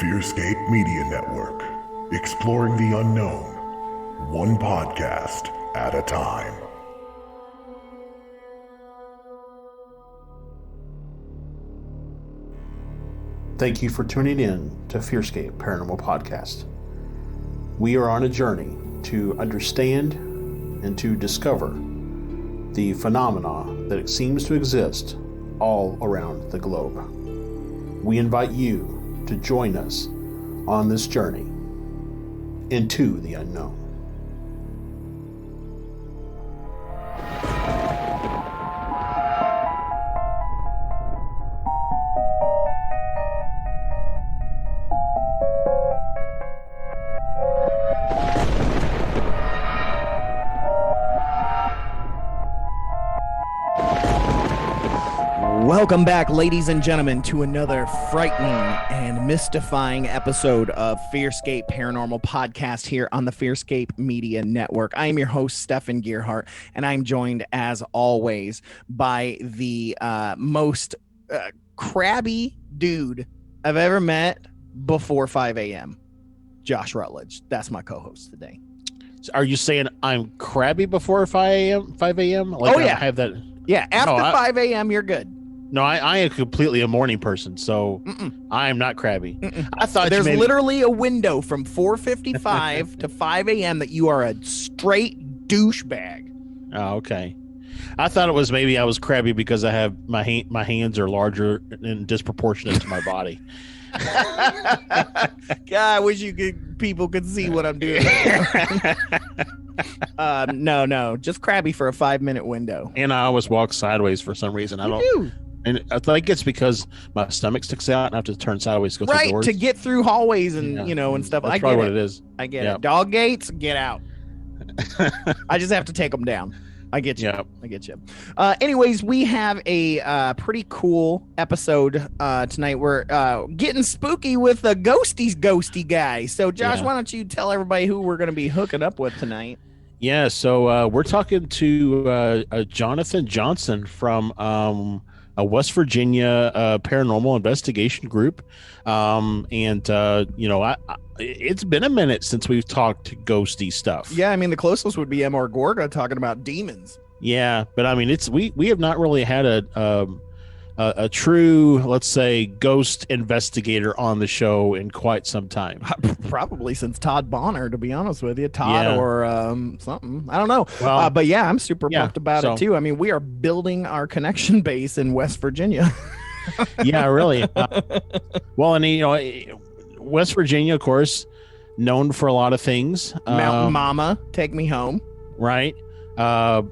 Fearscape Media Network, exploring the unknown, one podcast at a time. Thank you for tuning in to Fearscape Paranormal Podcast. We are on a journey to understand and to discover the phenomena that seems to exist all around the globe. We invite you to join us on this journey into the unknown. Welcome back, ladies and gentlemen, to another frightening and mystifying episode of Fearscape Paranormal Podcast here on the Fearscape Media Network. I am your host, Stefan Gearhart, and I'm joined, as always, by the most crabby dude I've ever met before 5 a.m., Josh Rutledge. That's my co-host today. So are you saying I'm crabby before 5 a.m.? 5 a.m.? Like, oh, yeah. I have that. Yeah, after 5 a.m., you're good. No, I am completely a morning person, so I am not crabby. I thought there's literally a window from 4:55 to 5 a.m. that you are a straight douchebag. Oh, okay. I thought it was maybe I was crabby because I have my hands are larger and disproportionate to my body. God, I wish people could see what I'm doing. No, just crabby for a 5-minute window. And I always walk sideways for some reason. And I think it's because my stomach sticks out and I have to turn sideways to go through doors. To get through hallways and and stuff. That's probably what it is. I get it. Dog gates, get out. I just have to take them down. I get you. Yep. I get you. Anyways, we have a pretty cool episode tonight. We're getting spooky with a ghosty guy. So, Josh, why don't you tell everybody who we're going to be hooking up with tonight? Yeah, so we're talking to Jonathan Johnson from a West Virginia paranormal investigation group. It's been a minute since we've talked ghosty stuff. Yeah, I mean, the closest would be M.R. Gorga talking about demons. Yeah, but I mean, we have not really had a true, let's say, ghost investigator on the show in quite some time. Probably since Todd Bonner, to be honest with you. Todd or something. I don't know. Well, but yeah, I'm super pumped about it too. I mean, we are building our connection base in West Virginia. Yeah, really. West Virginia, of course, known for a lot of things. Mountain Mama, take me home. Right. Of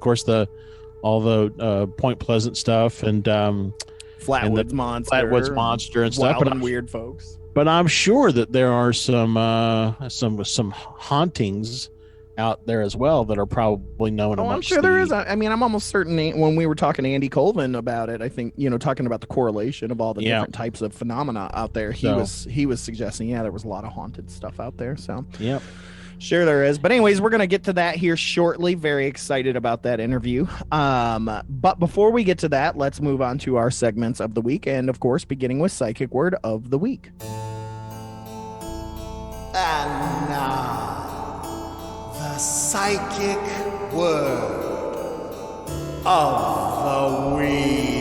course, all the Point Pleasant stuff and Flatwoods Monster and stuff. But weird folks. But I'm sure that there are some hauntings out there as well that are probably known. I'm sure there is. I mean, I'm almost certain when we were talking to Andy Colvin about it, I think, talking about the correlation of all the different types of phenomena out there, he was suggesting, there was a lot of haunted stuff out there. So, yep. Sure there is. But anyways, we're going to get to that here shortly. Very excited about that interview. But before we get to that, let's move on to our segments of the week. And, of course, beginning with Psychic Word of the Week. And now, the Psychic Word of the Week.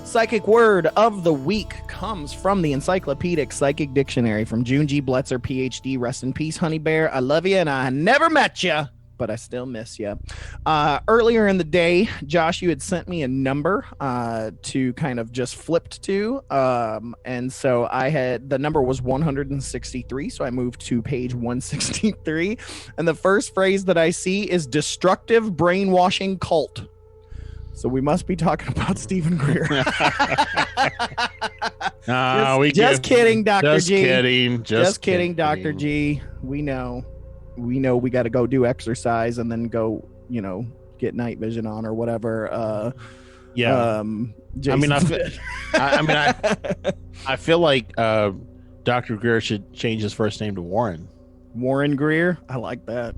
Psychic Word of the Week comes from the Encyclopedic Psychic Dictionary from June G. Bletzer, PhD. Rest in peace, honey bear. I love you, and I never met you, but I still miss you. Earlier in the day, Josh, you had sent me a number to kind of just flipped to, and so the number was 163, so I moved to page 163, and the first phrase that I see is destructive brainwashing cult. So we must be talking about Stephen Greer. Just kidding, Dr. G. Just kidding, Dr. G. We know we got to go do exercise and then go, get night vision on or whatever. I feel like Dr. Greer should change his first name to Warren. Warren Greer. I like that.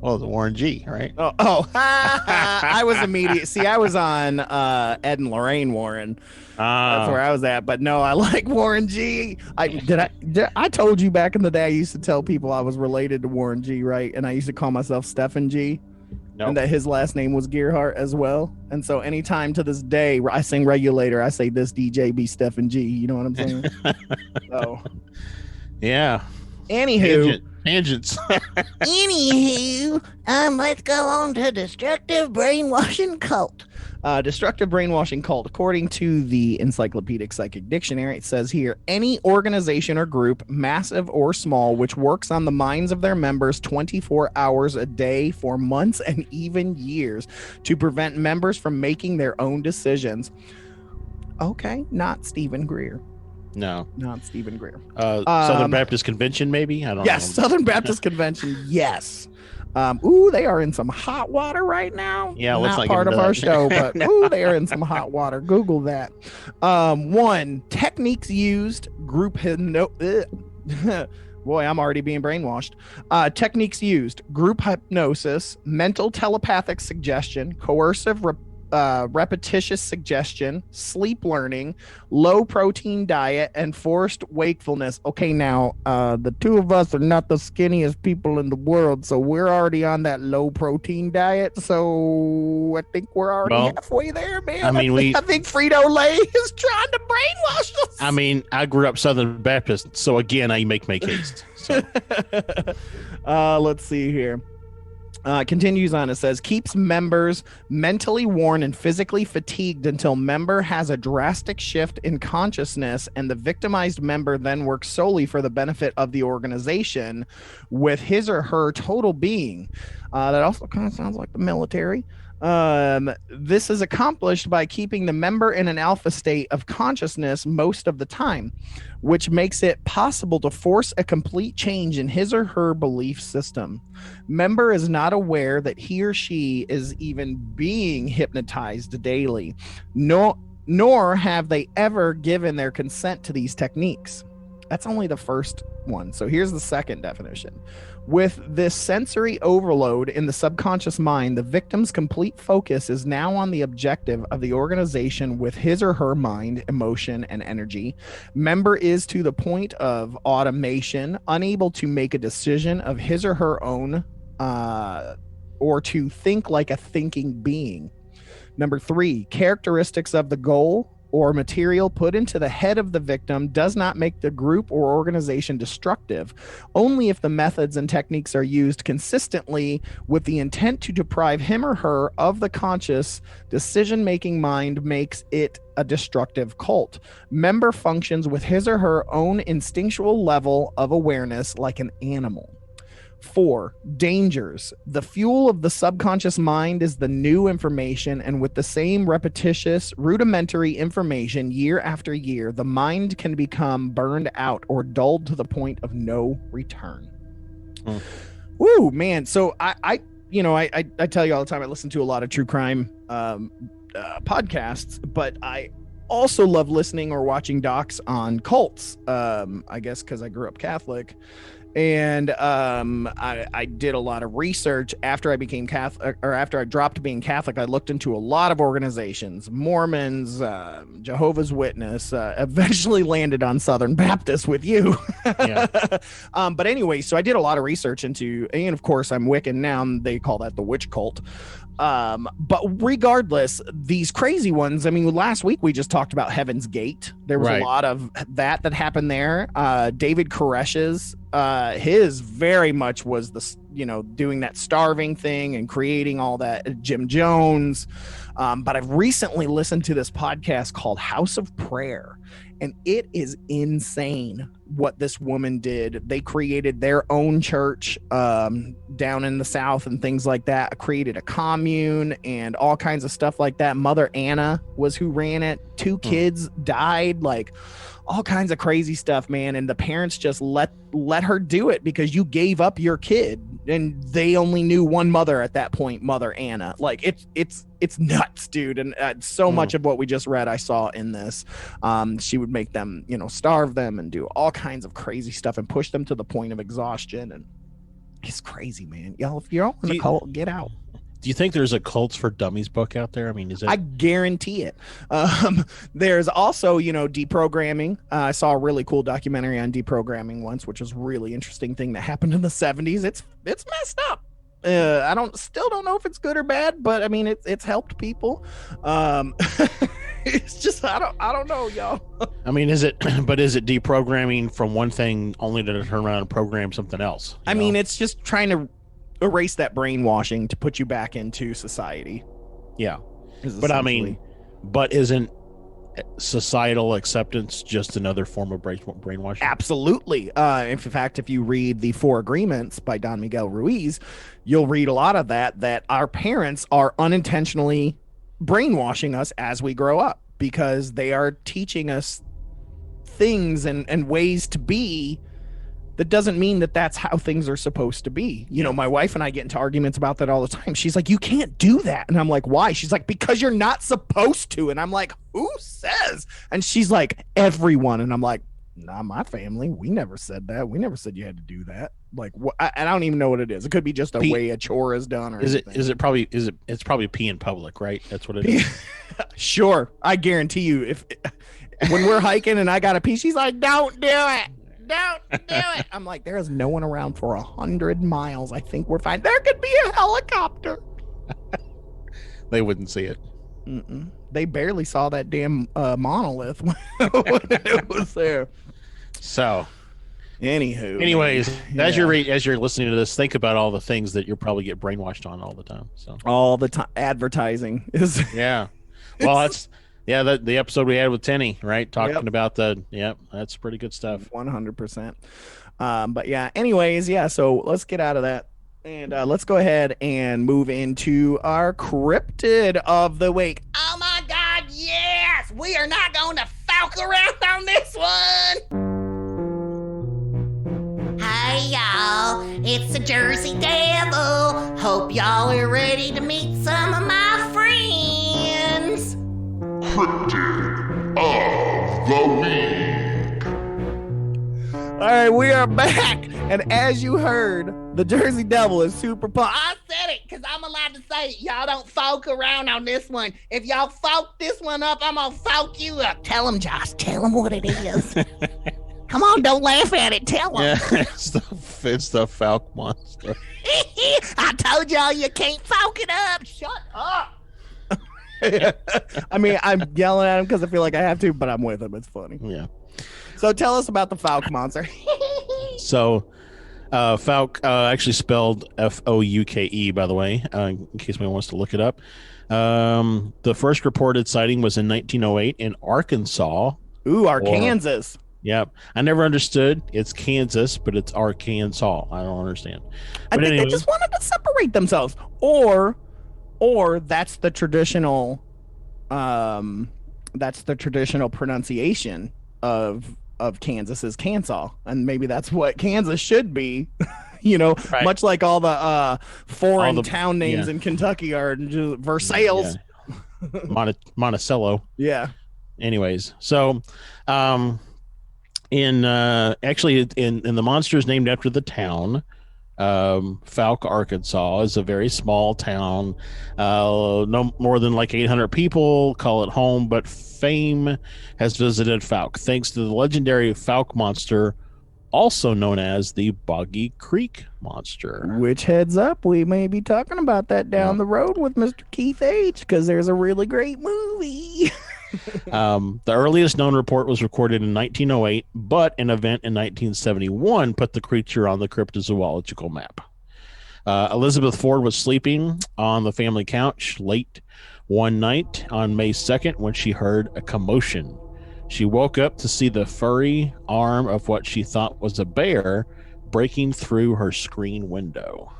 Well, the Warren G, right? I was immediate. See, I was on Ed and Lorraine Warren. That's where I was at. But no, I like Warren G. I told you back in the day I used to tell people I was related to Warren G, right? And I used to call myself Stephen G. Nope. And that his last name was Gearhart as well. And so anytime to this day I sing Regulator, I say this DJ be Stephen G. You know what I'm saying? So yeah. Anywho. Tangents. Anywho, let's go on to destructive brainwashing cult. Destructive brainwashing cult. According to the Encyclopedic Psychic Dictionary, it says here, any organization or group, massive or small, which works on the minds of their members 24 hours a day for months and even years to prevent members from making their own decisions. Okay, not Stephen Greer. No, not Stephen Greer. Southern Baptist Convention, maybe. I don't know. Yes, Southern Baptist Convention. Yes. They are in some hot water right now. Yeah, let's not part get of into our that. show, but they are in some hot water. Google that. One, techniques used. Group Boy, I'm already being brainwashed. Techniques used: group hypnosis, mental telepathic suggestion, coercive repetitious suggestion, sleep learning, low protein diet, and forced wakefulness. Okay, now the two of us are not the skinniest people in the world, so we're already on that low protein diet. So I think we're already halfway there, man. I mean, I think Frito-Lay is trying to brainwash us. I mean, I grew up Southern Baptist, so again, I make haste. So. Let's see here. Continues on. It says, keeps members mentally worn and physically fatigued until member has a drastic shift in consciousness, and the victimized member then works solely for the benefit of the organization with his or her total being. That also kind of sounds like the military. This is accomplished by keeping the member in an alpha state of consciousness most of the time, which makes it possible to force a complete change in his or her belief system. Member is not aware that he or she is even being hypnotized daily, nor have they ever given their consent to these techniques. That's only the first one. So here's the second definition. With this sensory overload in the subconscious mind, the victim's complete focus is now on the objective of the organization with his or her mind, emotion, and energy. Member is to the point of automation, unable to make a decision of his or her own, or to think like a thinking being. Number 3, characteristics of the goal or material put into the head of the victim does not make the group or organization destructive, only if the methods and techniques are used consistently with the intent to deprive him or her of the conscious decision-making mind makes it a destructive cult. Member functions with his or her own instinctual level of awareness like an animal. 4, dangers. The fuel of the subconscious mind is the new information, and with the same repetitious, rudimentary information year after year, the mind can become burned out or dulled to the point of no return. Woo, man. So I tell you all the time, I listen to a lot of true crime podcasts, but I also love listening or watching docs on cults. I guess because I grew up Catholic. And I did a lot of research after I became Catholic, or after I dropped being Catholic. I looked into a lot of organizations, Mormons, Jehovah's Witness, eventually landed on Southern Baptist with you. Yeah. But anyway, so I did a lot of research into, and of course I'm Wiccan now, and they call that the witch cult. But regardless, these crazy ones, I mean, last week we just talked about Heaven's Gate. There was a lot of that happened there. David Koresh's, his very much was doing that starving thing and creating all that. Jim Jones. But I've recently listened to this podcast called House of Prayer, and it is insane what this woman did. They created their own church down in the South and things like that, created a commune and all kinds of stuff like that. Mother Anna was who ran it. 2 kids died, like all kinds of crazy stuff, man. And the parents just let her do it because you gave up your kid, and they only knew one mother at that point, Mother Anna. Like it's nuts, dude. And so much of what we just read, I saw in this. She would make them, starve them and do all kinds of crazy stuff and push them to the point of exhaustion. And It's crazy, man. Y'all, if you're all in a cult, get out. Do you think there's a Cults for Dummies book out there? I mean, is it? I guarantee it. There's also, deprogramming. I saw a really cool documentary on deprogramming once, which was a really interesting thing that happened in the 70s. It's messed up. I still don't know if it's good or bad, but I mean, it's helped people. It's just, I don't know, y'all. I mean, is it deprogramming from one thing only to turn around and program something else? I mean, it's just trying to erase that brainwashing to put you back into society. Yeah. But I mean, isn't societal acceptance just another form of brainwashing? Absolutely. In fact, if you read the Four Agreements by Don Miguel Ruiz, you'll read a lot of that our parents are unintentionally brainwashing us as we grow up, because they are teaching us things and ways to be. That doesn't mean that that's how things are supposed to be. My wife and I get into arguments about that all the time. She's like, you can't do that. And I'm like, why? She's like, because you're not supposed to. And I'm like, who says? And she's like, everyone. And I'm like, nah, my family, we never said that. We never said you had to do that. Like, I don't even know what it is. It could be just a way a chore is done. Or it's probably pee in public, right? That's what it is. Sure. I guarantee you, if when we're hiking and I got to pee, she's like, don't do it. Don't do it. I'm like, there is no one around for 100 miles. I think we're fine. There could be a helicopter. They wouldn't see it. Mm-mm. They barely saw that damn monolith when it was there. So, anyways, as you're listening to this, think about all the things that you'll probably get brainwashed on all the time. So all the time, advertising is Well, that's. Yeah, the episode we had with Tenny, right? Talking about that's pretty good stuff. 100%. But yeah, anyways, so let's get out of that. And let's go ahead and move into our cryptid of the week. Oh my God, yes! We are not going to falk around on this one! Hi, y'all. It's the Jersey Devil. Hope y'all are ready to meet some of my friends. Cryptid of the Week. All right, we are back. And as you heard, the Jersey Devil is super pumped. I said it because I'm allowed to say it. Y'all don't folk around on this one. If y'all folk this one up, I'm going to folk you up. Tell them, Josh. Tell them what it is. Come on, don't laugh at it. Tell them. Yeah, it's the Falk monster. I told y'all you can't folk it up. Shut up. I mean, I'm yelling at him because I feel like I have to, but I'm with him. It's funny. Yeah. So tell us about the Falk monster. So, Falk, actually spelled Fouke, by the way, in case anyone wants to look it up. The first reported sighting was in 1908 in Arkansas. Ooh, Arkansas. Yep. I never understood. It's Kansas, but it's Arkansas. I don't understand. I think they just wanted to separate themselves. Or that's the traditional pronunciation of Kansas is Kansas, and maybe that's what Kansas should be. Right. Much like all the foreign town names in Kentucky are Versailles, Monticello. Yeah. Anyways, so in the monster is named after the town. Falk, Arkansas is a very small town, no more than like 800 people call it home, but fame has visited Falk thanks to the legendary Falk monster, also known as the Boggy Creek monster. Which, heads up, we may be talking about that down the road with Mr. Keith H, because there's a really great movie. The earliest known report was recorded in 1908, but an event in 1971 put the creature on the cryptozoological map. Elizabeth Ford was sleeping on the family couch late one night on May 2nd when she heard a commotion. She woke up to see the furry arm of what she thought was a bear breaking through her screen window.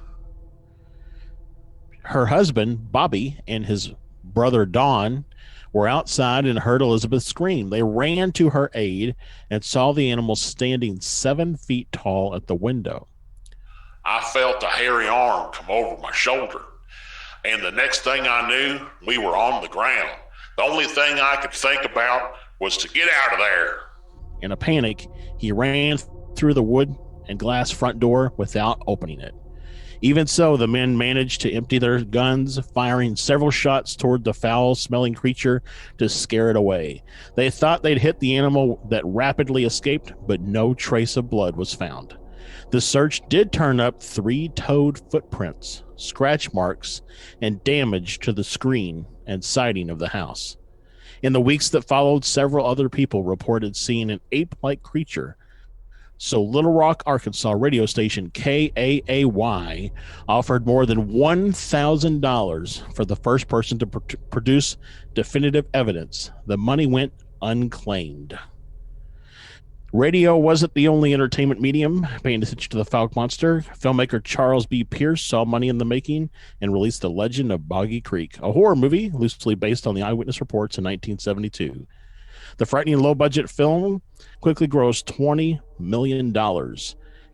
Her husband, Bobby, and his brother, Don, were outside and heard Elizabeth scream. They ran to her aid and saw the animal standing 7 feet tall at the window. I felt a hairy arm come over my shoulder, and the next thing I knew, we were on the ground. The only thing I could think about was to get out of there. In a panic, he ran through the wood and glass front door without opening it. Even so, the men managed to empty their guns, firing several shots toward the foul-smelling creature to scare it away. They thought they'd hit the animal that rapidly escaped, but no trace of blood was found. The search did turn up 3-toed footprints, scratch marks, and damage to the screen and siding of the house. In the weeks that followed, several other people reported seeing an ape-like creature. So Little Rock, Arkansas radio station KAAY offered more than $1,000 for the first person to produce definitive evidence. The money went unclaimed. Radio wasn't the only entertainment medium paying attention to the Fouke monster. Filmmaker Charles B. Pierce saw money in the making and released The Legend of Boggy Creek, a horror movie loosely based on the eyewitness reports in 1972. The frightening low-budget film quickly grossed $20 million,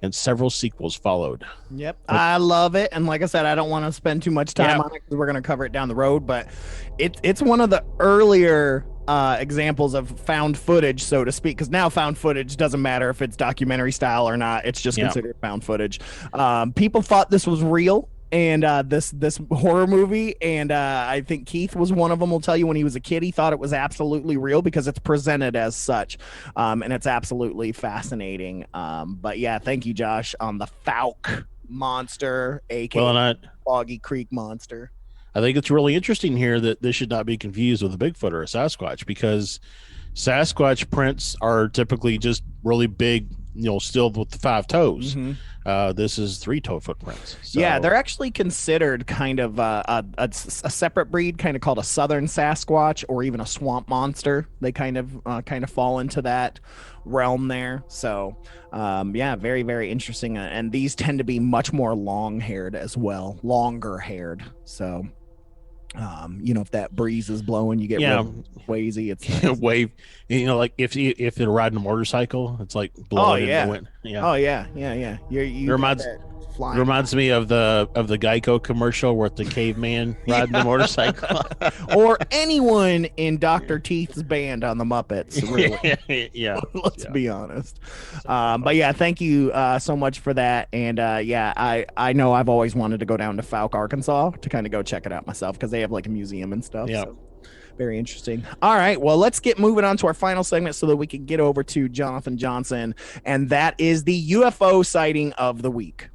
and several sequels followed. Yep, I love it. And like I said, I don't want to spend too much time on it because we're going to cover it down the road, but it's one of the earlier examples of found footage, so to speak, because now found footage doesn't matter if it's documentary style or not. It's just considered found footage. People thought this was real, and this horror movie, and I think Keith was one of them. Will tell you when he was a kid, he thought it was absolutely real because it's presented as such, and it's absolutely fascinating. But yeah, thank you, Josh, on the Fouke monster, aka Boggy Creek monster. I think it's really interesting here that this should not be confused with a Bigfoot or a Sasquatch, because Sasquatch prints are typically just really big, still with the 5 toes. Mm-hmm. This is 3-toe footprints. So. Yeah, they're actually considered kind of a separate breed, kind of called a southern Sasquatch or even a swamp monster. They kind of fall into that realm there. So, yeah, very, very interesting. And these tend to be much more long-haired as well, longer-haired. So, if that breeze is blowing, you get real wazy. It's nice. Wave, like if you're riding a motorcycle, it's like blowing in the wind. Yeah. Oh yeah. It reminds me of the Geico commercial with the caveman riding the motorcycle, or anyone in Dr. Teeth's band on the Muppets. Really. Yeah. Let's be honest. But yeah, thank you so much for that. And I know I've always wanted to go down to Fouke, Arkansas to kind of go check it out myself because they have like a museum and stuff. Yeah. So. Very interesting. All right. Well, let's get moving on to our final segment so that we can get over to Jonathan Johnson. And that is the UFO sighting of the week.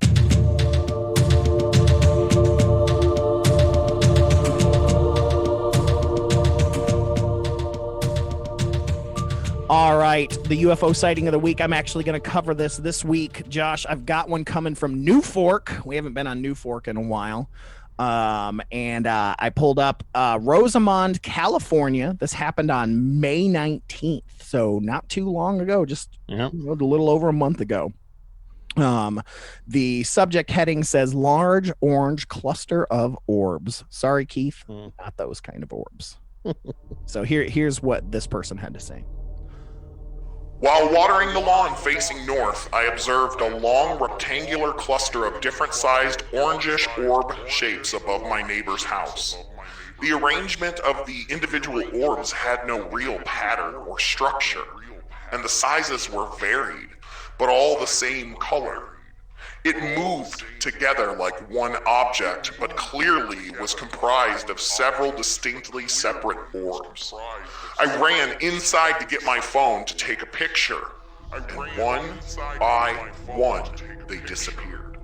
All right, the UFO sighting of the week. I'm actually going to cover this week. Josh, I've got one coming from New Fork. We haven't been on New Fork in a while. And I pulled up Rosamond, California. This happened on May 19th, so not too long ago, just a little over a month ago. The subject heading says large orange cluster of orbs. Sorry, Keith, not those kind of orbs. So here's what this person had to say. While watering the lawn facing north, I observed a long rectangular cluster of different sized orangish orb shapes above my neighbor's house. The arrangement of the individual orbs had no real pattern or structure, and the sizes were varied, but all the same color. It moved together like one object, but clearly was comprised of several distinctly separate orbs. I ran inside to get my phone to take a picture, and one by one, they disappeared.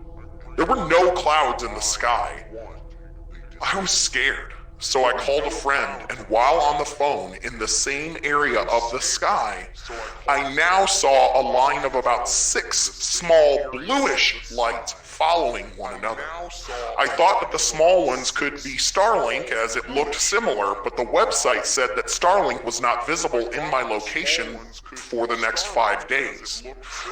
There were no clouds in the sky. I was scared, so I called a friend, and while on the phone in the same area of the sky, I now saw a line of about 6 small bluish lights following one another. I thought that the small ones could be Starlink as it looked similar, but the website said that Starlink was not visible in my location for the next 5 days.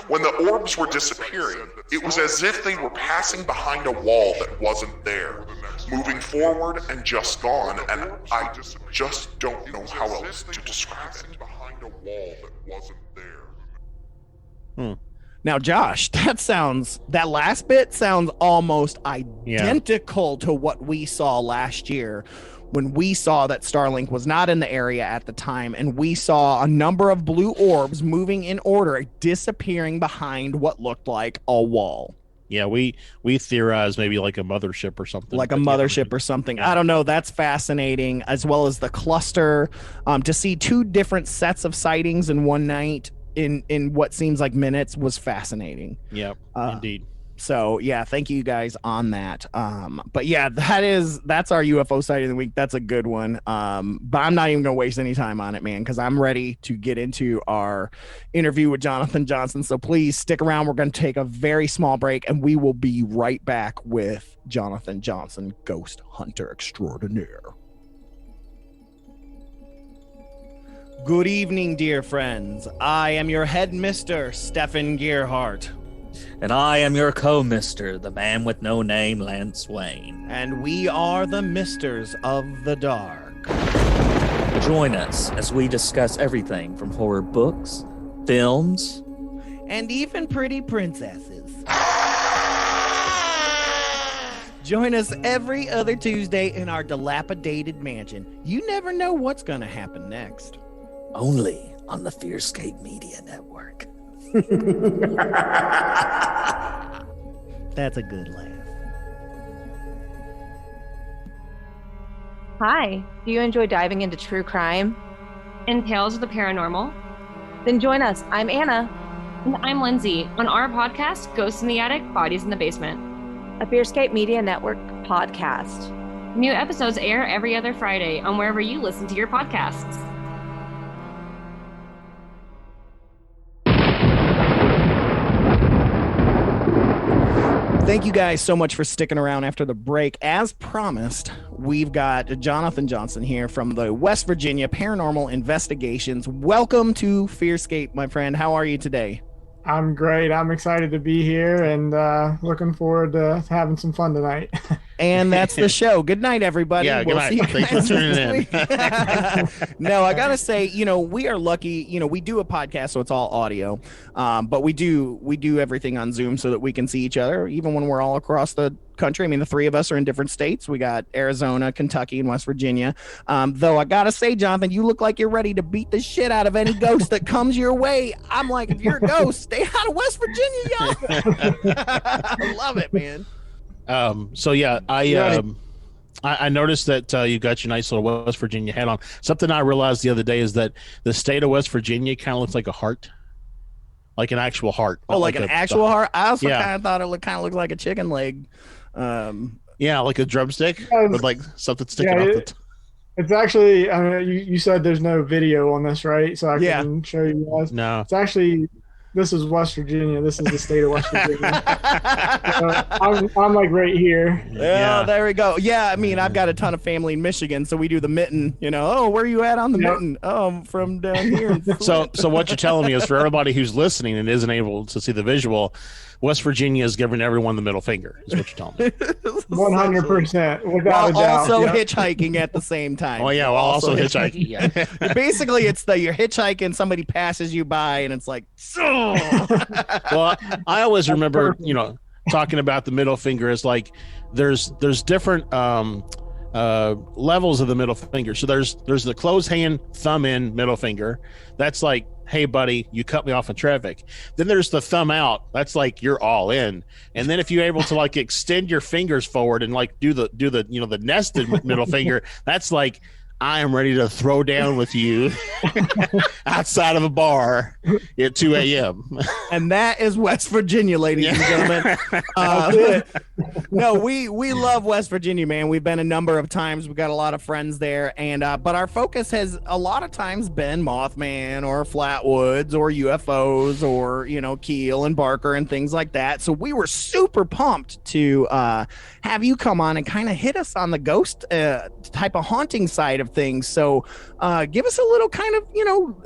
When the orbs were disappearing, it was as if they were passing behind a wall that wasn't there, moving forward and just gone, and I just don't know how else to describe it. Behind a wall that wasn't there. Now, Josh, that last bit sounds almost identical to what we saw last year when we saw that Starlink was not in the area at the time, and we saw a number of blue orbs moving in order, disappearing behind what looked like a wall. Yeah, we theorize maybe like a mothership or something. Like a mothership or something. Yeah. I don't know. That's fascinating, as well as the cluster. To see 2 different sets of sightings in one night in what seems like minutes was fascinating. Yep, indeed. So yeah, thank you guys on that. But yeah, that's our UFO sighting of the week. That's a good one. But I'm not even gonna waste any time on it, man, because I'm ready to get into our interview with Jonathan Johnson. So please stick around. We're gonna take a very small break, and we will be right back with Jonathan Johnson, ghost hunter extraordinaire. Good evening, dear friends. I am your headmister, Stefan Gearhart. And I am your co-mister, the man with no name, Lance Wayne. And we are the Misters of the Dark. Join us as we discuss everything from horror books, films, and even pretty princesses. Join us every other Tuesday in our dilapidated mansion. You never know what's going to happen next. only on the Fearscape Media Network. That's a good laugh. Hi, do you enjoy diving into true crime and tales of the paranormal? Then join us. I'm Anna. And I'm Lindsay on our podcast, Ghosts in the Attic, Bodies in the Basement, a Fearscape Media Network podcast. New episodes air every other Friday on wherever you listen to your podcasts. Thank you guys so much for sticking around after the break. As promised, we've got Jonathan Johnson here from the West Virginia Paranormal Investigations. Welcome to Fearscape, my friend. How are you today? I'm great. I'm excited to be here and looking forward to having some fun tonight. And that's the show. Good night, everybody. Yeah, good night. Thanks for tuning in. No, I gotta say, we are lucky. We do a podcast, so it's all audio. But we do everything on Zoom so that we can see each other, even when we're all across the country. I mean, the three of us are in different states. We got Arizona, Kentucky, and West Virginia. Though I gotta say, Jonathan, you look like you're ready to beat the shit out of any ghost that comes your way. I'm like, if you're a ghost, stay out of West Virginia, y'all. I love it, man. So yeah, I noticed that you got your nice little West Virginia hat on. Something I realized the other day is that the state of West Virginia kind of looks like a heart, like an actual heart. Oh, like an actual heart. I also kind of thought it kind of looked like a chicken leg. Yeah, like a drumstick with like something sticking off the. It's actually, I mean, you said there's no video on this, right? So I can show you guys. No, it's actually. This is West Virginia. This is the state of West Virginia. I'm like right here. Yeah, there we go. Yeah, I mean, I've got a ton of family in Michigan, so we do the mitten. Oh, where are you at on the mitten? Oh, I'm from down here. So what you're telling me is, for everybody who's listening and isn't able to see the visual, West Virginia is giving everyone the middle finger. Is what you're telling me. 100%, without while a doubt. Also hitchhiking at the same time. Oh yeah, while also hitchhiking. Yeah. Basically, it's you're hitchhiking, somebody passes you by, and it's like, so. Well, I always remember, talking about the middle finger as like there's different levels of the middle finger. So there's the closed hand, thumb in middle finger. That's like, hey buddy, you cut me off in traffic. Then there's the thumb out. That's like you're all in. And then if you're able to like extend your fingers forward and like do the the nested middle finger, that's like, I am ready to throw down with you outside of a bar at 2 a.m. And that is West Virginia, ladies and gentlemen. No, we love West Virginia, man. We've been a number of times. We've got a lot of friends there. And but our focus has a lot of times been Mothman or Flatwoods or UFOs or, Keel and Barker and things like that. So we were super pumped to have you come on and kind of hit us on the ghost type of haunting side of things. So give us a little kind of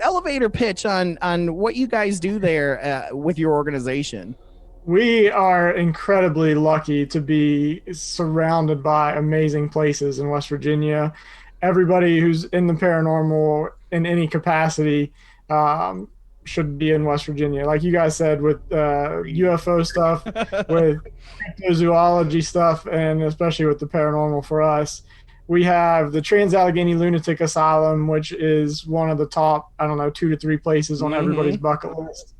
elevator pitch on what you guys do there with your organization. We are incredibly lucky to be surrounded by amazing places in West Virginia. Everybody who's in the paranormal in any capacity should be in West Virginia. Like you guys said, with UFO stuff, with cryptozoology stuff, and especially with the paranormal for us. We have the Trans-Allegheny Lunatic Asylum, which is one of the top, 2 to 3 places on everybody's bucket list.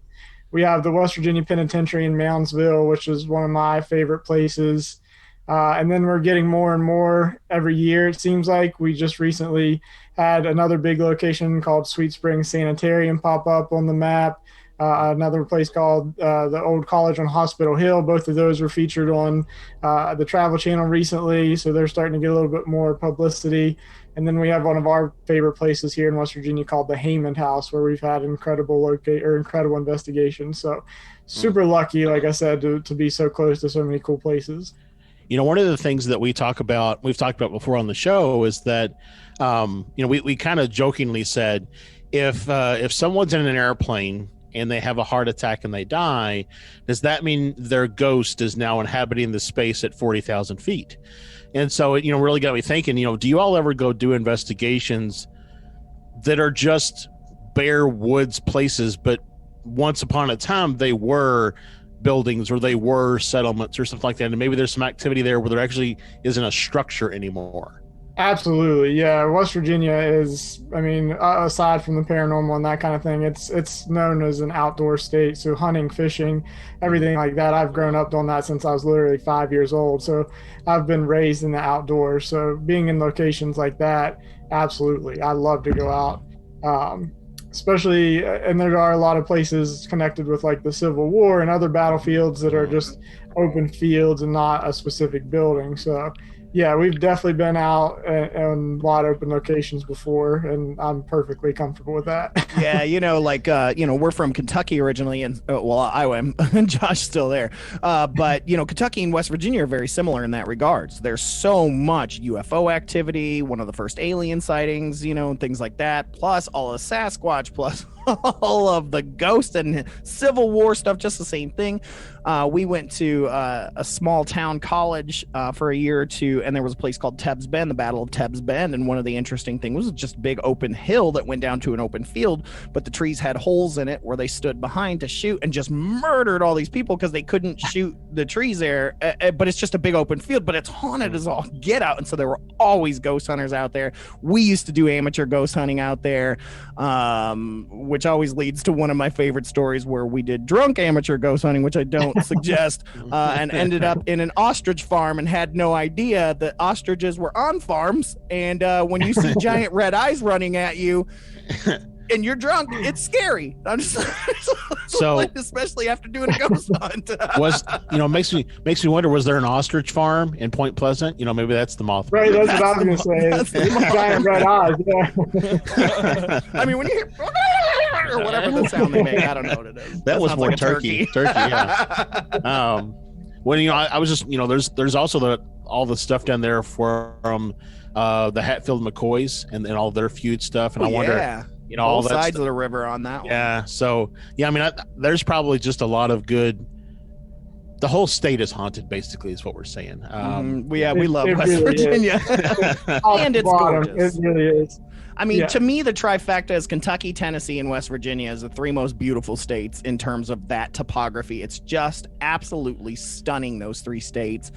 We have the West Virginia Penitentiary in Moundsville, which is one of my favorite places. And then we're getting more and more every year. It seems like we just recently had another big location called Sweet Springs Sanitarium pop up on the map. Another place called the Old College on Hospital Hill. Both of those were featured on the Travel Channel recently, so they're starting to get a little bit more publicity. And then we have one of our favorite places here in West Virginia called the Heyman House, where we've had incredible investigations. So super lucky, like I said, to be so close to so many cool places. One of the things that we've talked about before on the show is that, we kind of jokingly said, if someone's in an airplane and they have a heart attack and they die, does that mean their ghost is now inhabiting the space at 40,000 feet? And so it, really got me thinking, do you all ever go do investigations that are just bare woods places, but once upon a time they were buildings or they were settlements or something like that, and maybe there's some activity there where there actually isn't a structure anymore? Absolutely, yeah. West Virginia is, aside from the paranormal and that kind of thing, it's known as an outdoor state. So hunting, fishing, everything like that. I've grown up doing that since I was literally 5 years old. So I've been raised in the outdoors. So being in locations like that, absolutely, I love to go out. Especially, and there are a lot of places connected with like the Civil War and other battlefields that are just open fields and not a specific building. So yeah, we've definitely been out in wide open locations before, and I'm perfectly comfortable with that. Yeah, we're from Kentucky originally, and I am. Josh's still there. But Kentucky and West Virginia are very similar in that regards. There's so much UFO activity, one of the first alien sightings, and things like that, plus all of Sasquatch, plus all of the ghost and Civil War stuff, just the same thing. We went to a small town college for a year or two, and there was a place called Tebbs Bend, the Battle of Tebbs Bend. And one of the interesting things was just a big open hill that went down to an open field, but the trees had holes in it where they stood behind to shoot and just murdered all these people because they couldn't shoot the trees there. But it's just a big open field, but it's haunted as all get out. And so there were always ghost hunters out there. We used to do amateur ghost hunting out there, which always leads to one of my favorite stories where we did drunk amateur ghost hunting, which I don't suggest, and ended up in an ostrich farm and had no idea that ostriches were on farms. And when you see giant red eyes running at you and you're drunk, it's scary. I'm just so especially after doing a ghost hunt. Makes me wonder, was there an ostrich farm in Point Pleasant? Maybe that's the moth. Right, that's what I was gonna say. Giant red eyes. Yeah. I mean, when you hear or whatever the sound they make, I don't know what it is. That was more like turkey. Yeah. I was just there's also all the stuff down there from the Hatfield McCoys and all their feud stuff, and I wonder. All both that sides of the river on that one. Yeah. So, there's probably just a lot of good. The whole state is haunted, basically, is what we're saying. We love West Virginia. And it's gorgeous. It really is. To me, the trifecta is Kentucky, Tennessee, and West Virginia is the three most beautiful states in terms of that topography. It's just absolutely stunning, those three states.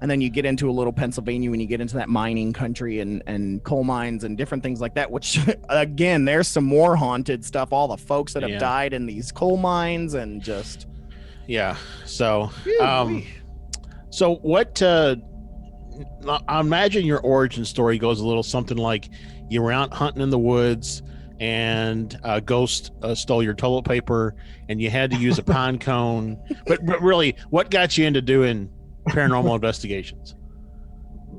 And then you get into a little Pennsylvania when you get into that mining country and coal mines and different things like that, which, again, there's some more haunted stuff. All the folks that have died in these coal mines and just... Yeah. So, so what... I imagine your origin story goes a little something like you were out hunting in the woods and a ghost stole your toilet paper and you had to use a pine cone. But really, what got you into doing paranormal investigations?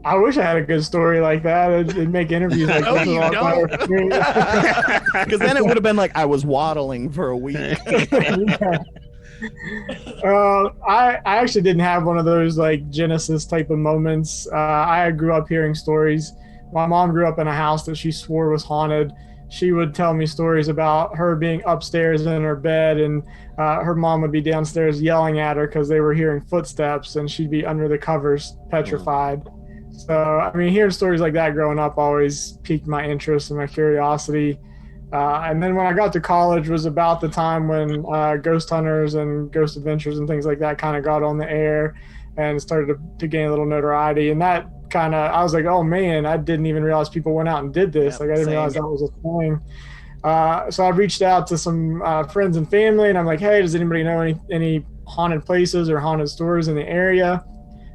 I wish I had a good story like that. It'd make interviews like no, this. You don't. Because then it would have been like I was waddling for a week. I actually didn't have one of those like Genesis type of moments. I grew up hearing stories. My mom grew up in a house that she swore was haunted. She would tell me stories about her being upstairs in her bed, and her mom would be downstairs yelling at her because they were hearing footsteps, and she'd be under the covers petrified. So, hearing stories like that growing up always piqued my interest and my curiosity. And then when I got to college was about the time when Ghost Hunters and Ghost Adventures and things like that kind of got on the air and started to gain a little notoriety. And that I was like, oh man, I didn't even realize people went out and did this. I didn't realize that was a thing. So I reached out to some friends and family, and I'm like, hey, does anybody know any haunted places or haunted stores in the area?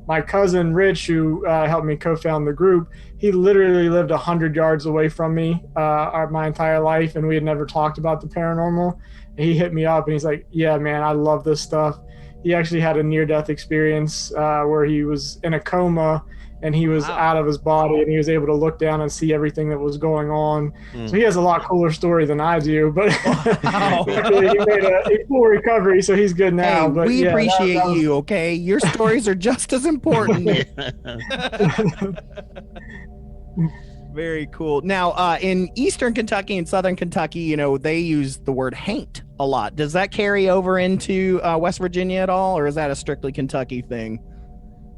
My cousin Rich, who helped me co-found the group, he literally lived 100 yards away from me my entire life, and we had never talked about the paranormal. And he hit me up, and he's like, yeah, man, I love this stuff. He actually had a near-death experience where he was in a coma, and he was out of his body, and he was able to look down and see everything that was going on. So he has a lot cooler story than I do, but luckily he made a full recovery, so he's good now. Hey, but we appreciate that was... you, okay? Your stories are just as important. Very cool. Now, in Eastern Kentucky and Southern Kentucky, they use the word haint a lot. Does that carry over into West Virginia at all, or is that a strictly Kentucky thing?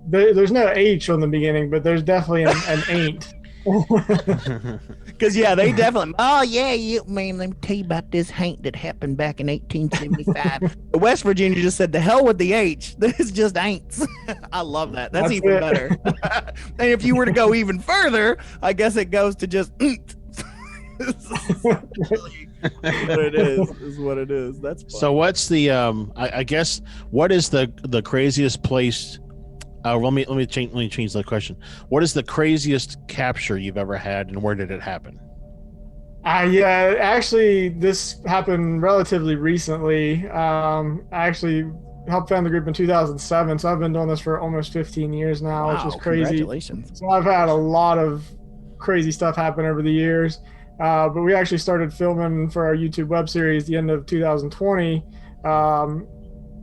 There's no H on the beginning, but there's definitely an ain't. Because they definitely. Oh yeah, man. Let me tell you about this haint that happened back in 1875. West Virginia just said, "The hell with the H. This just ain'ts." I love that. That's even better. And if you were to go even further, I guess it goes to just. What it is what it is. That's fun. So what's the I guess what is the craziest place? Let me change the question. What is the craziest capture you've ever had, and where did it happen? Yeah, actually, this happened relatively recently. I actually helped found the group in 2007, so I've been doing this for almost 15 years now, which is crazy. Congratulations. So I've had a lot of crazy stuff happen over the years. But we actually started filming for our YouTube web series the end of 2020.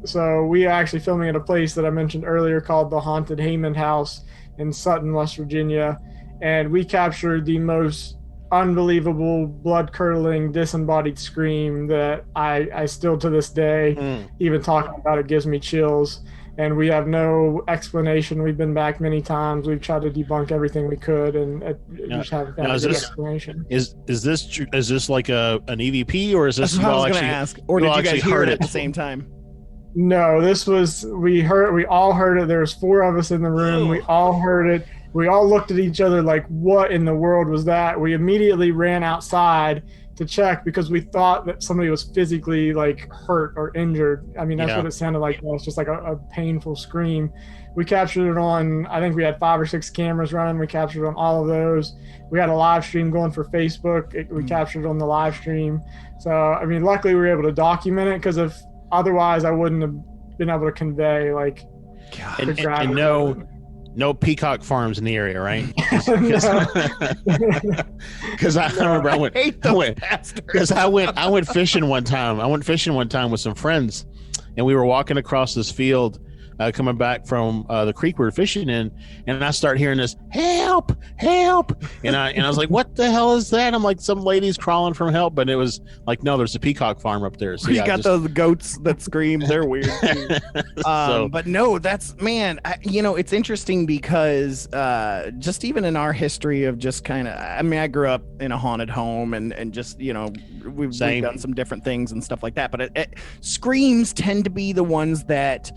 So we are actually filming at a place that I mentioned earlier called the Haunted Heyman House in Sutton, West Virginia. And we captured the most unbelievable, blood-curdling, disembodied scream that I still to this day, even talking about it gives me chills. And we have no explanation. We've been back many times. We've tried to debunk everything we could, and we just haven't found a good explanation. Is this like an EVP, or is this? That's what I was going to ask. Or did you guys hear it at the same time? No, this was we all heard it. There was 4 of us in the room. We all heard it. We all looked at each other like, what in the world was that? We immediately ran outside to check because we thought that somebody was physically like hurt or injured. I mean, that's what it sounded like. It was just like a painful scream. We captured it on, I think we had 5 or 6 cameras running. We captured it on all of those. We had a live stream going for Facebook. We captured it on the live stream. So, I mean, luckily we were able to document it, because if otherwise I wouldn't have been able to convey like and no peacock farms in the area, right? Because I remember I went fishing one time. I went fishing one time with some friends, and we were walking across this field, coming back from the creek we were fishing in, and I start hearing this help, and I was like, what the hell is that? I'm like, some lady's crawling from help, but it was like, no, there's a peacock farm up there. So you got those goats that scream. They're weird too. But no, that's, man, it's interesting because just even in our history of just kind of, I mean, I grew up in a haunted home and just, we've done some different things and stuff like that, but screams tend to be the ones that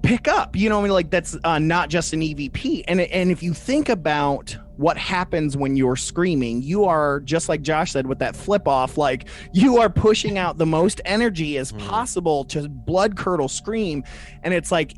pick up, that's not just an EVP. And if you think about what happens when you're screaming, you are, just like Josh said with that flip off, like you are pushing out the most energy as possible to blood curdle scream. And it's like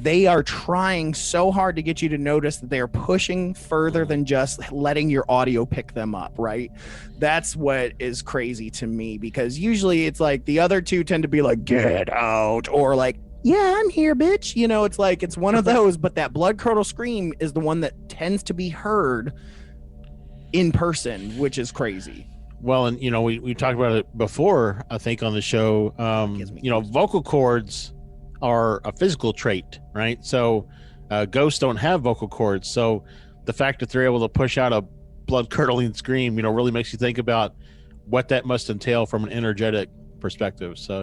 they are trying so hard to get you to notice that they are pushing further than just letting your audio pick them up, right? That's what is crazy to me, because usually it's like the other two tend to be like, get out, or like, yeah, I'm here, bitch. It's like, it's one of those, but that blood curdle scream is the one that tends to be heard in person, which is crazy. Well, and we talked about it before, I think, on the show. Vocal cords are a physical trait, right? So ghosts don't have vocal cords. So the fact that they're able to push out a blood curdling scream, really makes you think about what that must entail from an energetic perspective. So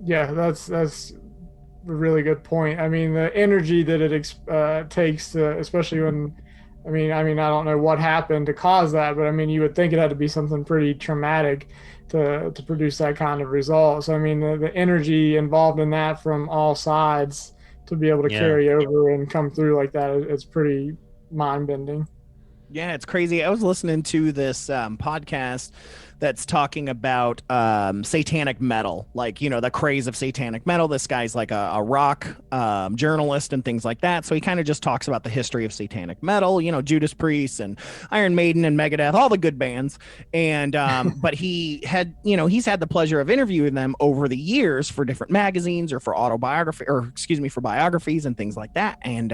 yeah, that's a really good point. I mean, the energy that it takes to, especially when, I mean, I don't know what happened to cause that, but I mean, you would think it had to be something pretty traumatic to produce that kind of result. So I mean, the energy involved in that from all sides to be able to carry over and come through like that, it's pretty mind bending. Yeah, it's crazy. I was listening to this podcast that's talking about satanic metal, like, the craze of satanic metal. This guy's like a rock journalist and things like that. So he kind of just talks about the history of satanic metal, Judas Priest and Iron Maiden and Megadeth, all the good bands. And but he had, he's had the pleasure of interviewing them over the years for different magazines or for autobiography, or excuse me, for biographies and things like that. And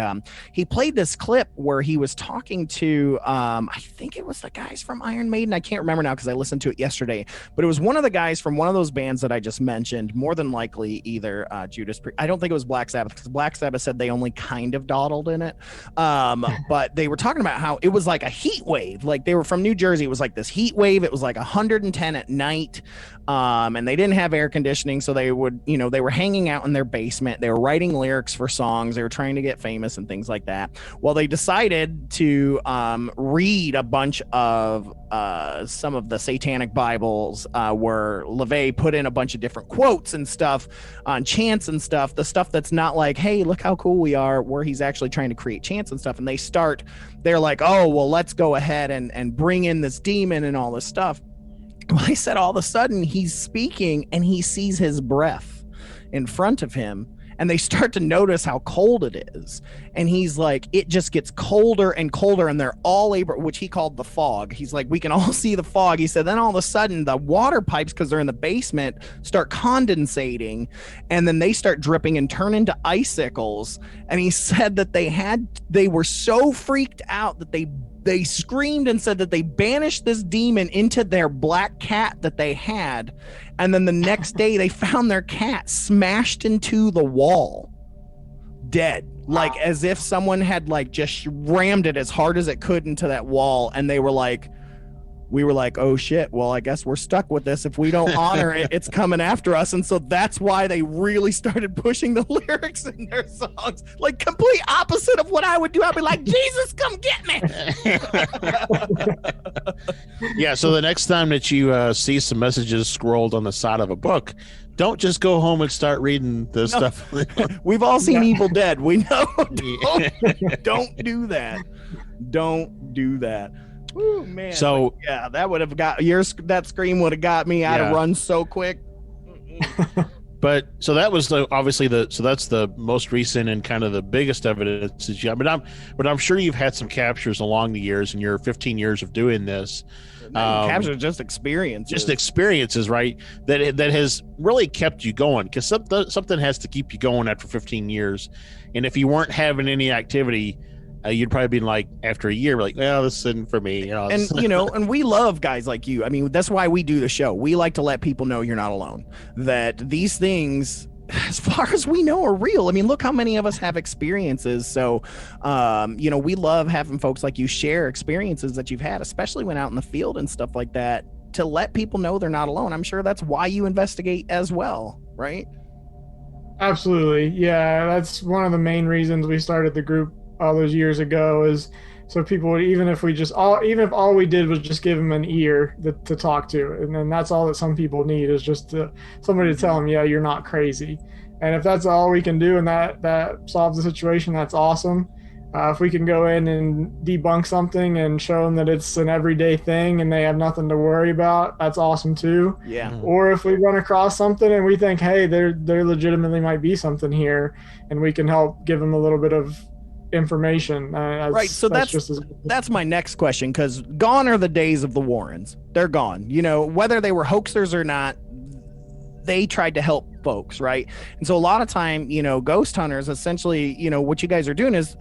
he played this clip where he was talking to I think it was the guys from Iron Maiden. I can't remember now because I listened to it yesterday, but it was one of the guys from one of those bands that I just mentioned, more than likely either Judas Priest. I don't think it was Black Sabbath, because Black Sabbath said they only kind of dawdled in it. But they were talking about how it was like a heat wave. Like, they were from New Jersey. It was like this heat wave. It was like 110 at night. And they didn't have air conditioning. So they would, they were hanging out in their basement. They were writing lyrics for songs. They were trying to get famous and things like that. Well, they decided to read a bunch of some of the satanic Bibles where LaVey put in a bunch of different quotes and stuff on chants and stuff, the stuff that's not like, hey, look how cool we are, where he's actually trying to create chants and stuff. And they're like, oh, well, let's go ahead and bring in this demon and all this stuff. Well, he said all of a sudden he's speaking and he sees his breath in front of him, and they start to notice how cold it is. And he's like, it just gets colder and colder, and they're all able, which he called the fog. He's like, we can all see the fog. He said, then all of a sudden the water pipes, because they're in the basement, start condensating, and then they start dripping and turn into icicles. And he said that they were so freaked out that they screamed and said that they banished this demon into their black cat that they had. And then the next day they found their cat smashed into the wall, dead. Like, as if someone had like just rammed it as hard as it could into that wall. And we were like, oh shit, well, I guess we're stuck with this. If we don't honor it, it's coming after us. And so that's why they really started pushing the lyrics in their songs. Like, complete opposite of what I would do. I'd be like, Jesus, come get me. Yeah, so the next time that you see some messages scrolled on the side of a book, don't just go home and start reading the stuff. We've all seen Evil Dead. We know. Don't do that. Don't do that. Ooh, man. So yeah, that would have got that scream would have got me. I'd have run so quick. But so that was that's the most recent and kind of the biggest evidence. But I'm sure you've had some captures along the years in your 15 years of doing this. Captures just experiences, right? That has really kept you going, because something has to keep you going after 15 years. And if you weren't having any activity, you'd probably be like, after a year, like, well, this isn't for me. And we love guys like you. I mean, that's why we do the show. We like to let people know you're not alone, that these things, as far as we know, are real. I mean, look how many of us have experiences. So, we love having folks like you share experiences that you've had, especially when out in the field and stuff like that, to let people know they're not alone. I'm sure that's why you investigate as well, right? Absolutely. Yeah, that's one of the main reasons we started the group all those years ago, is so people would, even if all we did was just give them an ear to talk to, and then that's all that some people need, is just somebody to tell them, yeah, you're not crazy. And if that's all we can do and that solves the situation, that's awesome. If we can go in and debunk something and show them that it's an everyday thing and they have nothing to worry about, that's awesome too. Yeah. Or if we run across something and we think, hey, there legitimately might be something here, and we can help give them a little bit of information. Right. So that's my next question, because gone are the days of the Warrens. They're gone. Whether they were hoaxers or not, they tried to help folks, right? And so a lot of time, ghost hunters, essentially, what you guys are doing is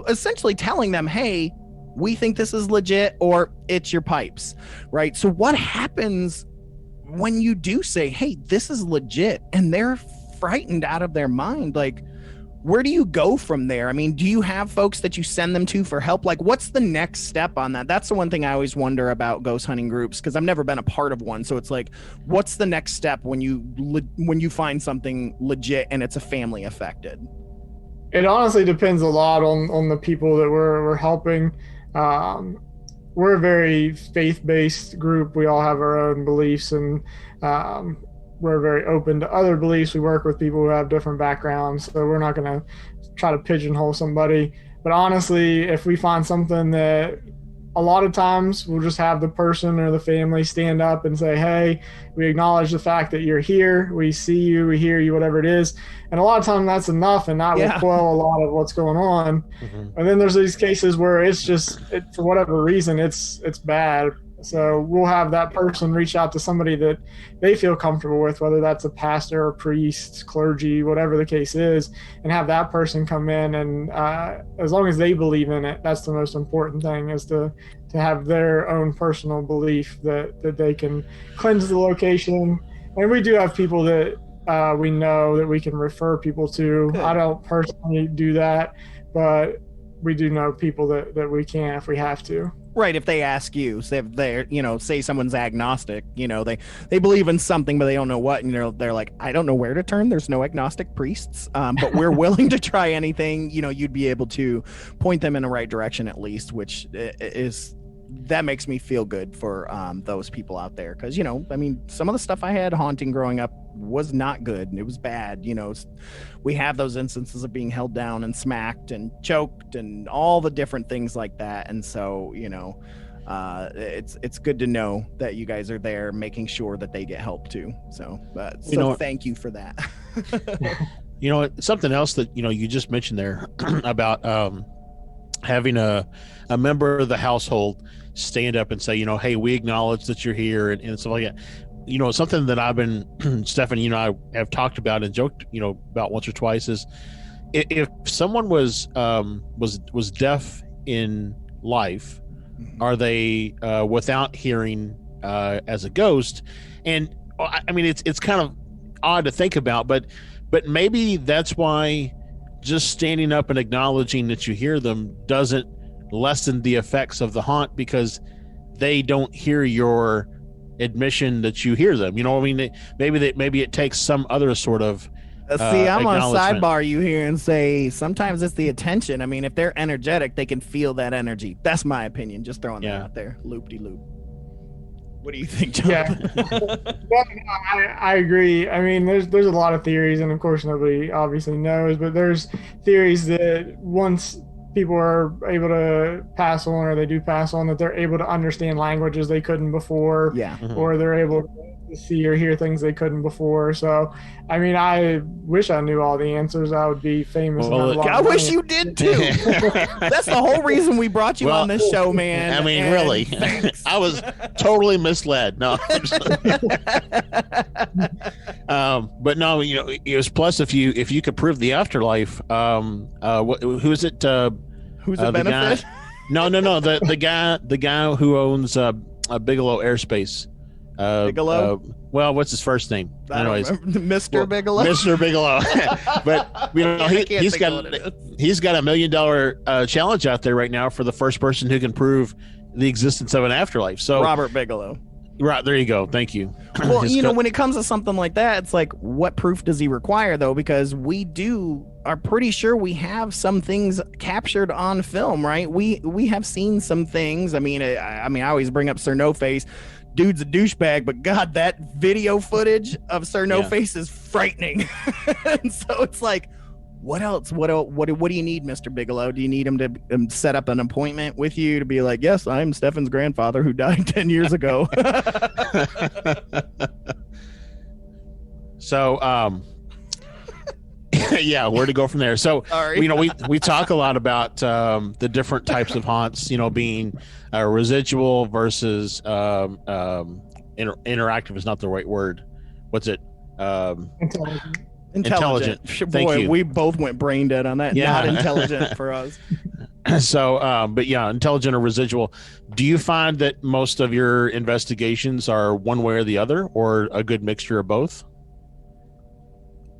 essentially telling them, hey, we think this is legit, or it's your pipes, right? So what happens when you do say, hey, this is legit, and they're frightened out of their mind? Like, where do you go from there? I mean, do you have folks that you send them to for help? Like, what's the next step on that? That's the one thing I always wonder about ghost hunting groups, because I've never been a part of one. So it's like, what's the next step when you find something legit and it's a family affected? It honestly depends a lot on the people that we're helping. We're a very faith-based group. We all have our own beliefs, and we're very open to other beliefs. We work with people who have different backgrounds, so we're not going to try to pigeonhole somebody. But honestly, if we find something that a lot of times we'll just have the person or the family stand up and say, hey, we acknowledge the fact that you're here. We see you, we hear you, whatever it is. And a lot of times that's enough, and that will quell a lot of what's going on. And then there's these cases where it's just, for whatever reason, it's bad. So we'll have that person reach out to somebody that they feel comfortable with, whether that's a pastor or priest, clergy, whatever the case is, and have that person come in. And as long as they believe in it, that's the most important thing, is to have their own personal belief that they can cleanse the location. And we do have people that we know that we can refer people to. Good. I don't personally do that, but we do know people that we can if we have to. Right, if they ask you, say if they're, say someone's agnostic, they believe in something but they don't know what, and they're like, I don't know where to turn. There's no agnostic priests, but we're willing to try anything. You'd be able to point them in the right direction at least, which is, that makes me feel good for those people out there, because some of the stuff I had haunting growing up was not good, and it was bad. We have those instances of being held down and smacked and choked and all the different things like that, and so it's good to know that you guys are there making sure that they get help too. So thank you for that. Something else that you just mentioned there about having a member of the household stand up and say, hey, we acknowledge that you're here, and stuff like that. Something that I've been, Stephanie, I have talked about and joked, about once or twice, is if someone was deaf in life, are they without hearing as a ghost? And I mean, it's kind of odd to think about, but maybe that's why just standing up and acknowledging that you hear them doesn't lessen the effects of the haunt, because they don't hear your admission that you hear them. Maybe it takes some other sort of see, I'm on sidebar you here and say sometimes it's the attention. I mean, if they're energetic, they can feel that energy. That's my opinion, just throwing that out there. Loop-de-loop. What do you think, John? I agree. I mean, there's a lot of theories, and of course nobody obviously knows, but there's theories that once people are able to pass on, or they do pass on, that they're able to understand languages they couldn't before, or they're able to see or hear things they couldn't before. So, I mean, I wish I knew all the answers. I would be famous. I wish you did too. That's the whole reason we brought you on this show, man. I mean, really, I was totally misled. No, but no, it was, plus if you could prove the afterlife, who is it? Who's a benefit? No. The guy who owns Bigelow Airspace. Bigelow? Well, what's his first name? Anyways, Mr. Bigelow. Mr. Bigelow. But he's got $1 million challenge out there right now for the first person who can prove the existence of an afterlife. So Robert Bigelow. Right, there you go. Thank you. Well, when it comes to something like that, it's like, what proof does he require, though? Because we are pretty sure we have some things captured on film, right? We have seen some things. I mean, I always bring up Sir No Face. Dude's a douchebag, but God, that video footage of Sir No Face is frightening. And so it's like, what else? What do you need, Mr. Bigelow? Do you need him to set up an appointment with you to be like, yes, I'm Stefan's grandfather who died 10 years ago? So, yeah, where to go from there? So, we talk a lot about the different types of haunts, being residual versus interactive is not the right word. What's it? Intelligent. Thank you. We both went brain dead on that. Yeah. Not intelligent for us. So, but yeah, intelligent or residual. Do you find that most of your investigations are one way or the other, or a good mixture of both?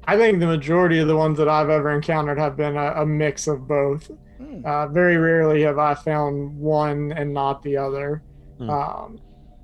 I think the majority of the ones that I've ever encountered have been a mix of both. Very rarely have I found one and not the other.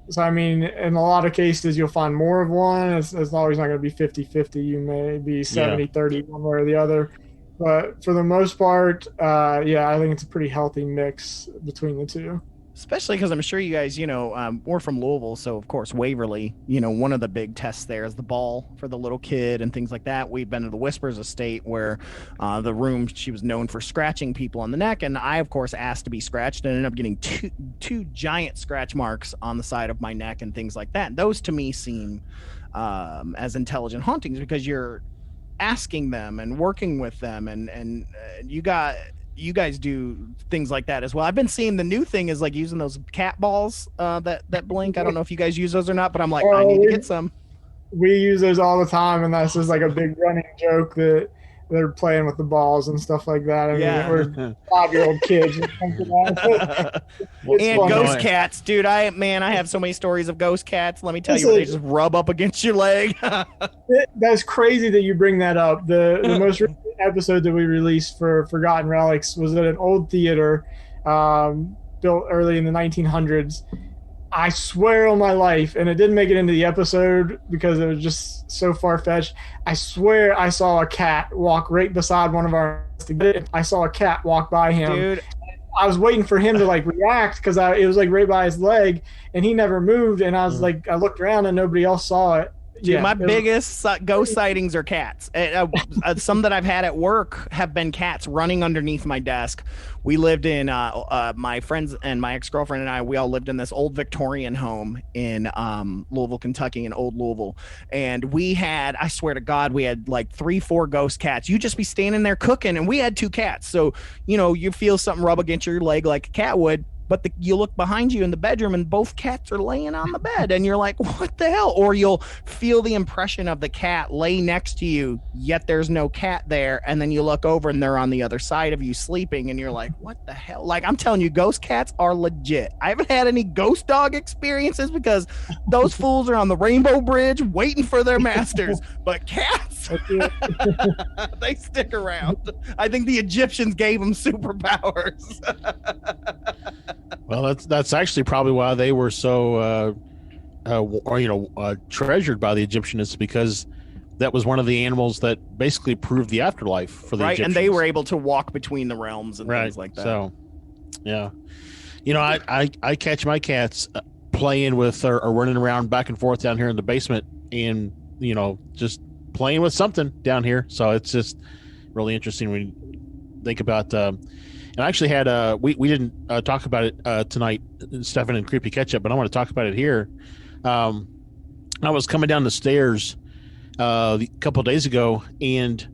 So, I mean, in a lot of cases, you'll find more of one. It's always not going to be 50-50. You may be 70-30 one way or the other. But for the most part, I think it's a pretty healthy mix between the two. Especially because I'm sure you guys, we're from Louisville, so of course Waverly, one of the big tests there is the ball for the little kid and things like that. We've been to the Whispers estate where the room, she was known for scratching people on the neck, and I of course asked to be scratched and ended up getting two giant scratch marks on the side of my neck and things like that. And those to me seem as intelligent hauntings because you're asking them and working with them, and you guys do things like that as well. I've been seeing the new thing is like using those cat balls that blink. I don't know if you guys use those or not, but I'm like, I need to get some. We use those all the time, and that's just like a big running joke that they're playing with the balls and stuff like that. I mean, we're 5-year-old kids. And ghost cats, dude. I have so many stories of ghost cats. Let me tell you, where they just rub up against your leg. That's crazy that you bring that up. The most recent episode that we released for Forgotten Relics was at an old theater built early in the 1900s. I swear on my life, and it didn't make it into the episode because it was just so far-fetched. I swear I saw a cat walk right beside one of our. I saw a cat walk by him. Dude. I was waiting for him to like react because it was like right by his leg, and he never moved. And I was like, I looked around and nobody else saw it. Dude, my biggest ghost sightings are cats. Some that I've had at work have been cats running underneath my desk. We lived in, my friends and my ex-girlfriend and I, we all lived in this old Victorian home in Louisville, Kentucky, in old Louisville. And we had, I swear to God, we had like 3-4 ghost cats. You'd just be standing there cooking, and we had 2 cats. So, you feel something rub against your leg like a cat would. But you look behind you in the bedroom and both cats are laying on the bed and you're like, what the hell? Or you'll feel the impression of the cat lay next to you, yet there's no cat there. And then you look over and they're on the other side of you sleeping and you're like, what the hell? Like, I'm telling you, ghost cats are legit. I haven't had any ghost dog experiences because those fools are on the Rainbow Bridge waiting for their masters. But cats, they stick around. I think the Egyptians gave them superpowers. Well, that's actually probably why they were so, treasured by the Egyptians, because that was one of the animals that basically proved the afterlife for the Egyptians. And they were able to walk between the realms and things like that. So, yeah, I catch my cats playing with or running around back and forth down here in the basement, and just playing with something down here. So it's just really interesting when you think about. And I actually had we didn't talk about it tonight, Stefan and Creepy Ketchup, but I want to talk about it here. I was coming down the stairs a couple of days ago, and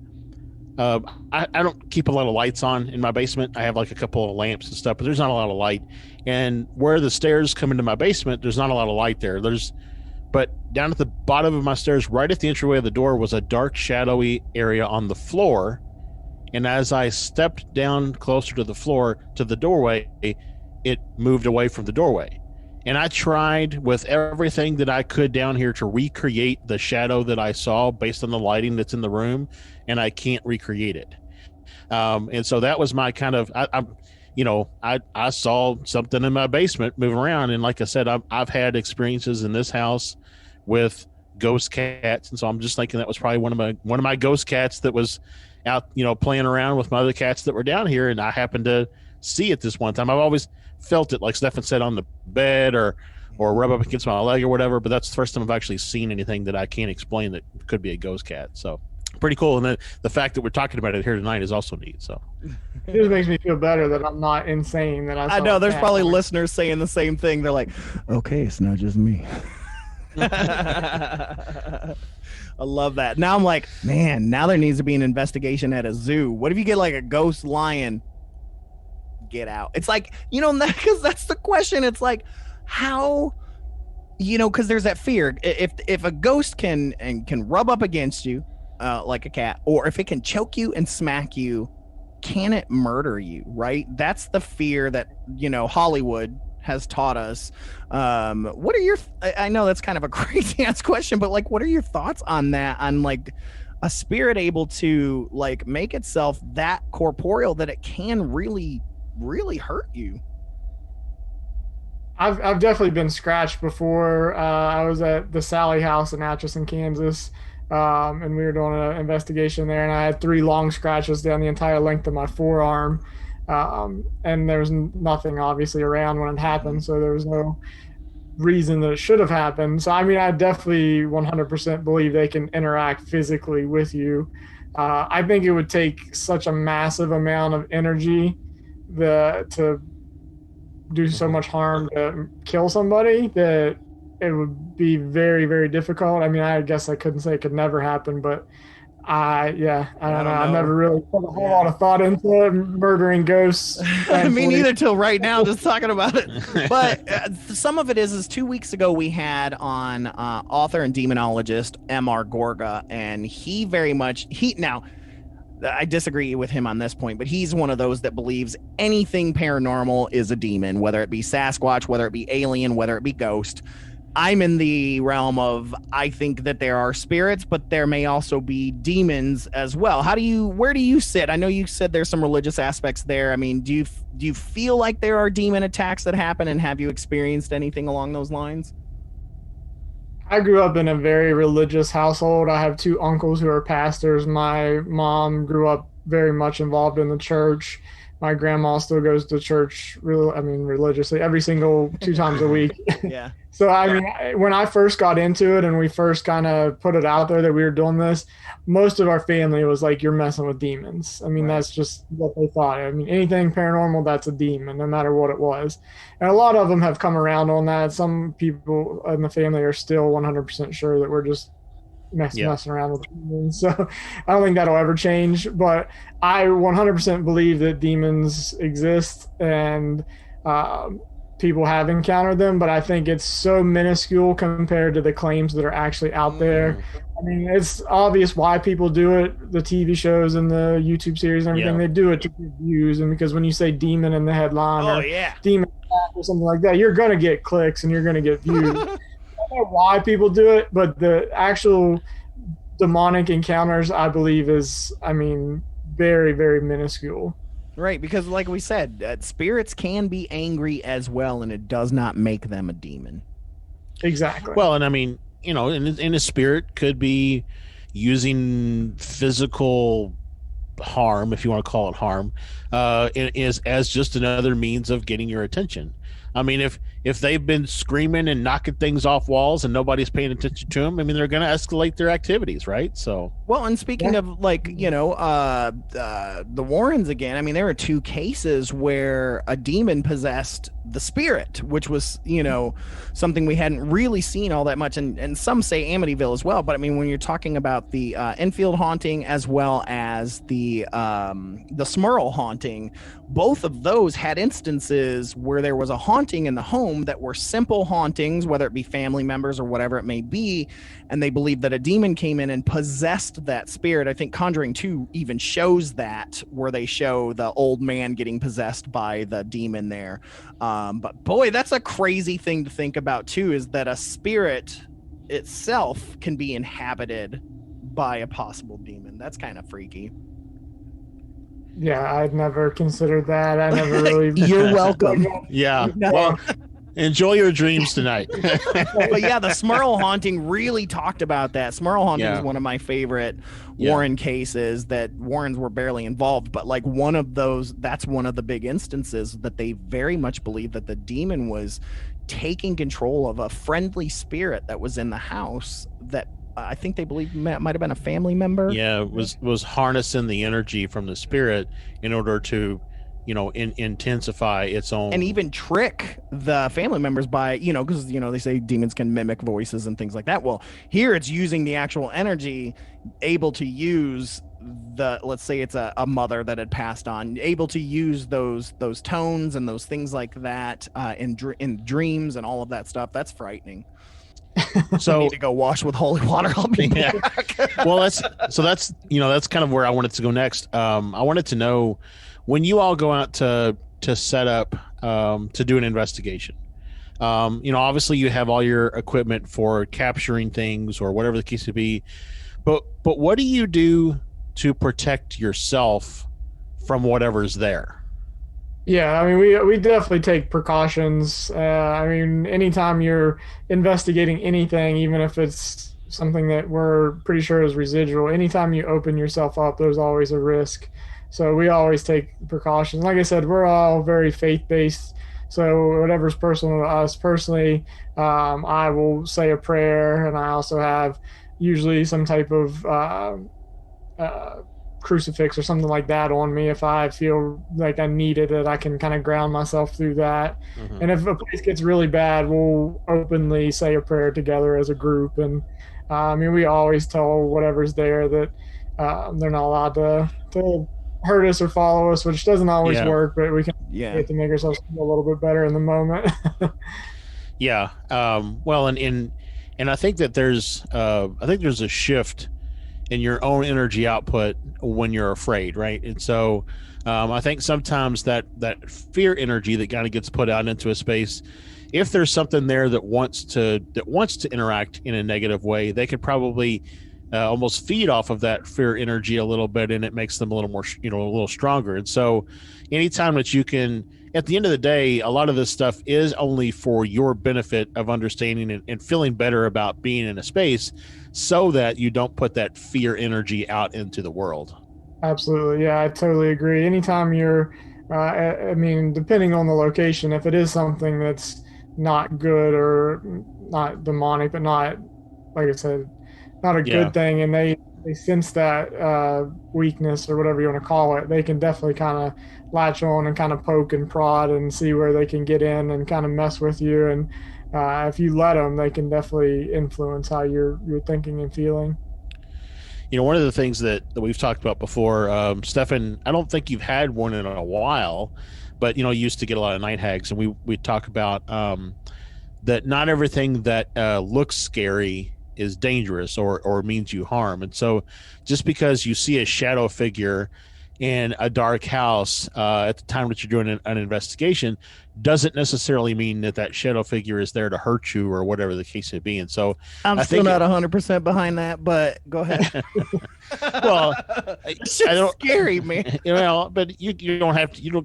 I don't keep a lot of lights on in my basement. I have like a couple of lamps and stuff, but there's not a lot of light. And where the stairs come into my basement, there's not a lot of light there. But down at the bottom of my stairs, right at the entryway of the door, was a dark, shadowy area on the floor. And as I stepped down closer to the floor, to the doorway, it moved away from the doorway. And I tried with everything that I could down here to recreate the shadow that I saw based on the lighting that's in the room, and I can't recreate it. And so that was my kind of, I saw something in my basement moving around. And like I said, I've had experiences in this house with ghost cats. And so I'm just thinking that was probably one of my ghost cats that was out, playing around with my other cats that were down here, and I happened to see it this one time. I've always felt it, like Stefan said, on the bed or rub up against my leg or whatever, but that's the first time I've actually seen anything that I can't explain that could be a ghost cat. So pretty cool. And the fact that we're talking about it here tonight is also neat. So it just makes me feel better that I'm not insane. That I know there's probably listeners saying the same thing. They're like, okay, it's not just me. I love that. Now I'm like, man, now there needs to be an investigation at a zoo. What if you get like a ghost lion? Get out. It's like, because that's the question. It's like, how, because there's that fear. If a ghost can rub up against you like a cat, or if it can choke you and smack you, can it murder you? Right? That's the fear that, Hollywood has taught us. What are your, I know that's kind of a crazy ass question, but like, what are your thoughts on that? On like a spirit able to like make itself that corporeal that it can really, really hurt you? I've definitely been scratched before. I was at the Sally House in Atchison, Kansas, and we were doing an investigation there, and I had 3 long scratches down the entire length of my forearm. And there was nothing obviously around when it happened, so there was no reason that it should have happened. So I mean, I definitely 100% believe they can interact physically with you. I think it would take such a massive amount of energy to do so much harm to kill somebody that it would be very, very difficult. I mean, I guess I couldn't say it could never happen, but I don't know. I've never really put a whole lot of thought into it, murdering ghosts. Me neither till right now, just talking about it. But some of it is 2 weeks ago we had on author and demonologist M.R. Gorga, and now I disagree with him on this point, but he's one of those that believes anything paranormal is a demon, whether it be Sasquatch, whether it be alien, whether it be ghost. I'm in the realm of, I think that there are spirits, but there may also be demons as well. Where do you sit? I know you said there's some religious aspects there. I mean, do you feel like there are demon attacks that happen, and have you experienced anything along those lines? I grew up in a very religious household. I have two uncles who are pastors. My mom grew up very much involved in the church. My grandma still goes to church, religiously every single 2 times a week. Yeah. So, I mean, when I first got into it and we first kind of put it out there that we were doing this, most of our family was like, you're messing with demons. I mean, That's just what they thought. I mean, anything paranormal, that's a demon, no matter what it was. And a lot of them have come around on that. Some people in the family are still 100% sure that we're just messing around with demons. So I don't think that'll ever change. But I 100% believe that demons exist, and people have encountered them, but I think it's so minuscule compared to the claims that are actually out there. I mean, it's obvious why people do it. The TV shows and the YouTube series and everything, they do it to get views. And because when you say demon in the headline demon or something like that, you're going to get clicks and you're going to get views. I don't know why people do it, but the actual demonic encounters, I believe, is, very, very minuscule. Right, because like we said, spirits can be angry as well, and it does not make them a demon. Exactly. Well, and I mean, in a spirit could be using physical harm, if you want to call it harm, as just another means of getting your attention. I mean, if they've been screaming and knocking things off walls and nobody's paying attention to them, I mean, they're going to escalate their activities, right? So, well, and speaking of the Warrens again, I mean, there are 2 cases where a demon possessed the spirit, which was, something we hadn't really seen all that much. And some say Amityville as well. But I mean, when you're talking about the Enfield haunting as well as the Smurl haunting, both of those had instances where there was a haunting in the home that were simple hauntings, whether it be family members or whatever it may be, and they believed that a demon came in and possessed that spirit. I think Conjuring 2 even shows that, where they show the old man getting possessed by the demon there. But boy, that's a crazy thing to think about too, is that a spirit itself can be inhabited by a possible demon. That's kind of freaky. Yeah, I'd never considered that. I never really. You're welcome. Yeah. Well, enjoy your dreams tonight. But yeah, the Smurl haunting really talked about that. Smurl haunting is one of my favorite Warren cases that Warrens were barely involved, but like that's one of the big instances that they very much believe that the demon was taking control of a friendly spirit that was in the house that I think they believe might have been a family member. Yeah, it was harnessing the energy from the spirit in order to, intensify its own, and even trick the family members by, because they say demons can mimic voices and things like that. Well, here it's using the actual energy, able to use let's say it's a mother that had passed on, able to use those tones and those things like that in dreams and all of that stuff. That's frightening. So I need to go wash with holy water. I'll be back. Well, that's kind of where I wanted to go next. I wanted to know, when you all go out to set up to do an investigation, obviously you have all your equipment for capturing things or whatever the case may be, but what do you do to protect yourself from whatever's there? Yeah, I mean, we definitely take precautions. Anytime you're investigating anything, even if it's something that we're pretty sure is residual, anytime you open yourself up, there's always a risk. So we always take precautions. Like I said, we're all very faith-based. So whatever's personal to us personally, I will say a prayer, and I also have usually some type of crucifix or something like that on me if I feel like I need it, that I can kind of ground myself through that. And if a place gets really bad, we'll openly say a prayer together as a group. And I mean, we always tell whatever's there that they're not allowed to hurt us or follow us, which doesn't always work, but we can get to make ourselves feel a little bit better in the moment. Well, and I think that there's a shift in your own energy output when you're afraid, right? And so I think sometimes that fear energy that kind of gets put out into a space, if there's something there that wants to interact in a negative way, they could probably almost feed off of that fear energy a little bit, and it makes them a little more, a little stronger. And so anytime that you can, at the end of the day, a lot of this stuff is only for your benefit of understanding and feeling better about being in a space, so that you don't put that fear energy out into the world. Absolutely. Yeah, I totally agree. Anytime you're, I mean, depending on the location, if it is something that's not good or not demonic, but not, like I said, not a good thing, and they sense that weakness or whatever you want to call it, they can definitely kind of latch on and kind of poke and prod and see where they can get in and kind of mess with you. And if you let them, they can definitely influence how you're thinking and feeling. One of the things that we've talked about before, Stefan, I don't think you've had one in a while, but you used to get a lot of night hags, and we talk about that not everything that looks scary is dangerous or means you harm. And so just because you see a shadow figure in a dark house at the time that you're doing an investigation doesn't necessarily mean that shadow figure is there to hurt you or whatever the case may be. And so I'm still not 100% behind that, but go ahead. Well, it's just scary, man. But you don't have to,